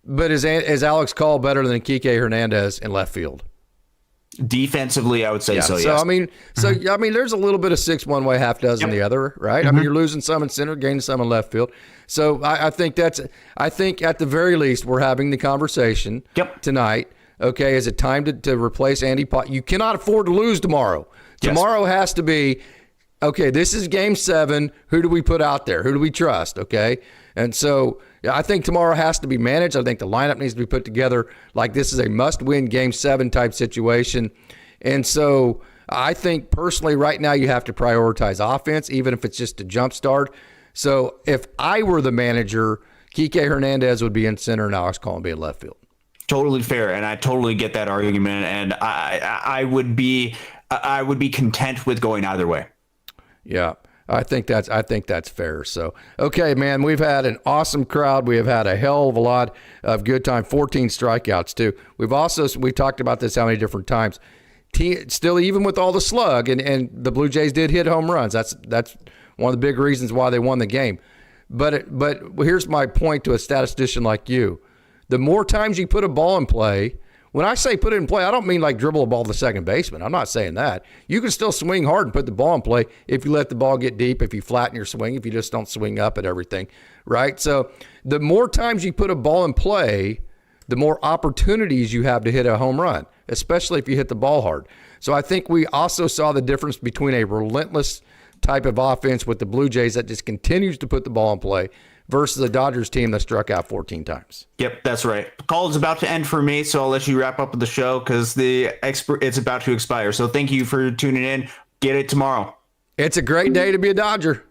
S1: But is Alex Call better than Kike Hernandez in left field?
S3: Defensively, I would say so.
S1: So
S3: yes.
S1: There's a little bit of 6 one way, half dozen the other, right? I mean, you're losing some in center, gaining some in left field. So I think at the very least we're having the conversation tonight. Okay, is it time to replace Andy Pages? You cannot afford to lose tomorrow. Tomorrow has to be, okay, this is game 7. Who do we put out there? Who do we trust? Okay, and so I think tomorrow has to be managed. I think the lineup needs to be put together like this is a must-win game 7 type situation. And so I think personally right now you have to prioritize offense, even if it's just a jump start. So if I were the manager, Kike Hernandez would be in center and Alex Call would be in left field.
S3: Totally fair, and I totally get that argument, and I would be content with going either way.
S1: Yeah, I think that's fair. So, okay, man, we've had an awesome crowd. We have had a hell of a lot of good time. 14 strikeouts too. We talked about this how many different times. Still, even with all the slug, and the Blue Jays did hit home runs. That's one of the big reasons why they won the game. But here's my point to a statistician like you. The more times you put a ball in play, when I say put it in play, I don't mean like dribble a ball to second baseman. I'm not saying that. You can still swing hard and put the ball in play if you let the ball get deep, if you flatten your swing, if you just don't swing up at everything, right? So the more times you put a ball in play, the more opportunities you have to hit a home run, especially if you hit the ball hard. So I think we also saw the difference between a relentless type of offense with the Blue Jays that just continues to put the ball in play versus a Dodgers team that struck out 14 times.
S3: Yep, that's right. The call is about to end for me, so I'll let you wrap up with the show because it's about to expire. So thank you for tuning in. Get it tomorrow.
S1: It's a great day to be a Dodger.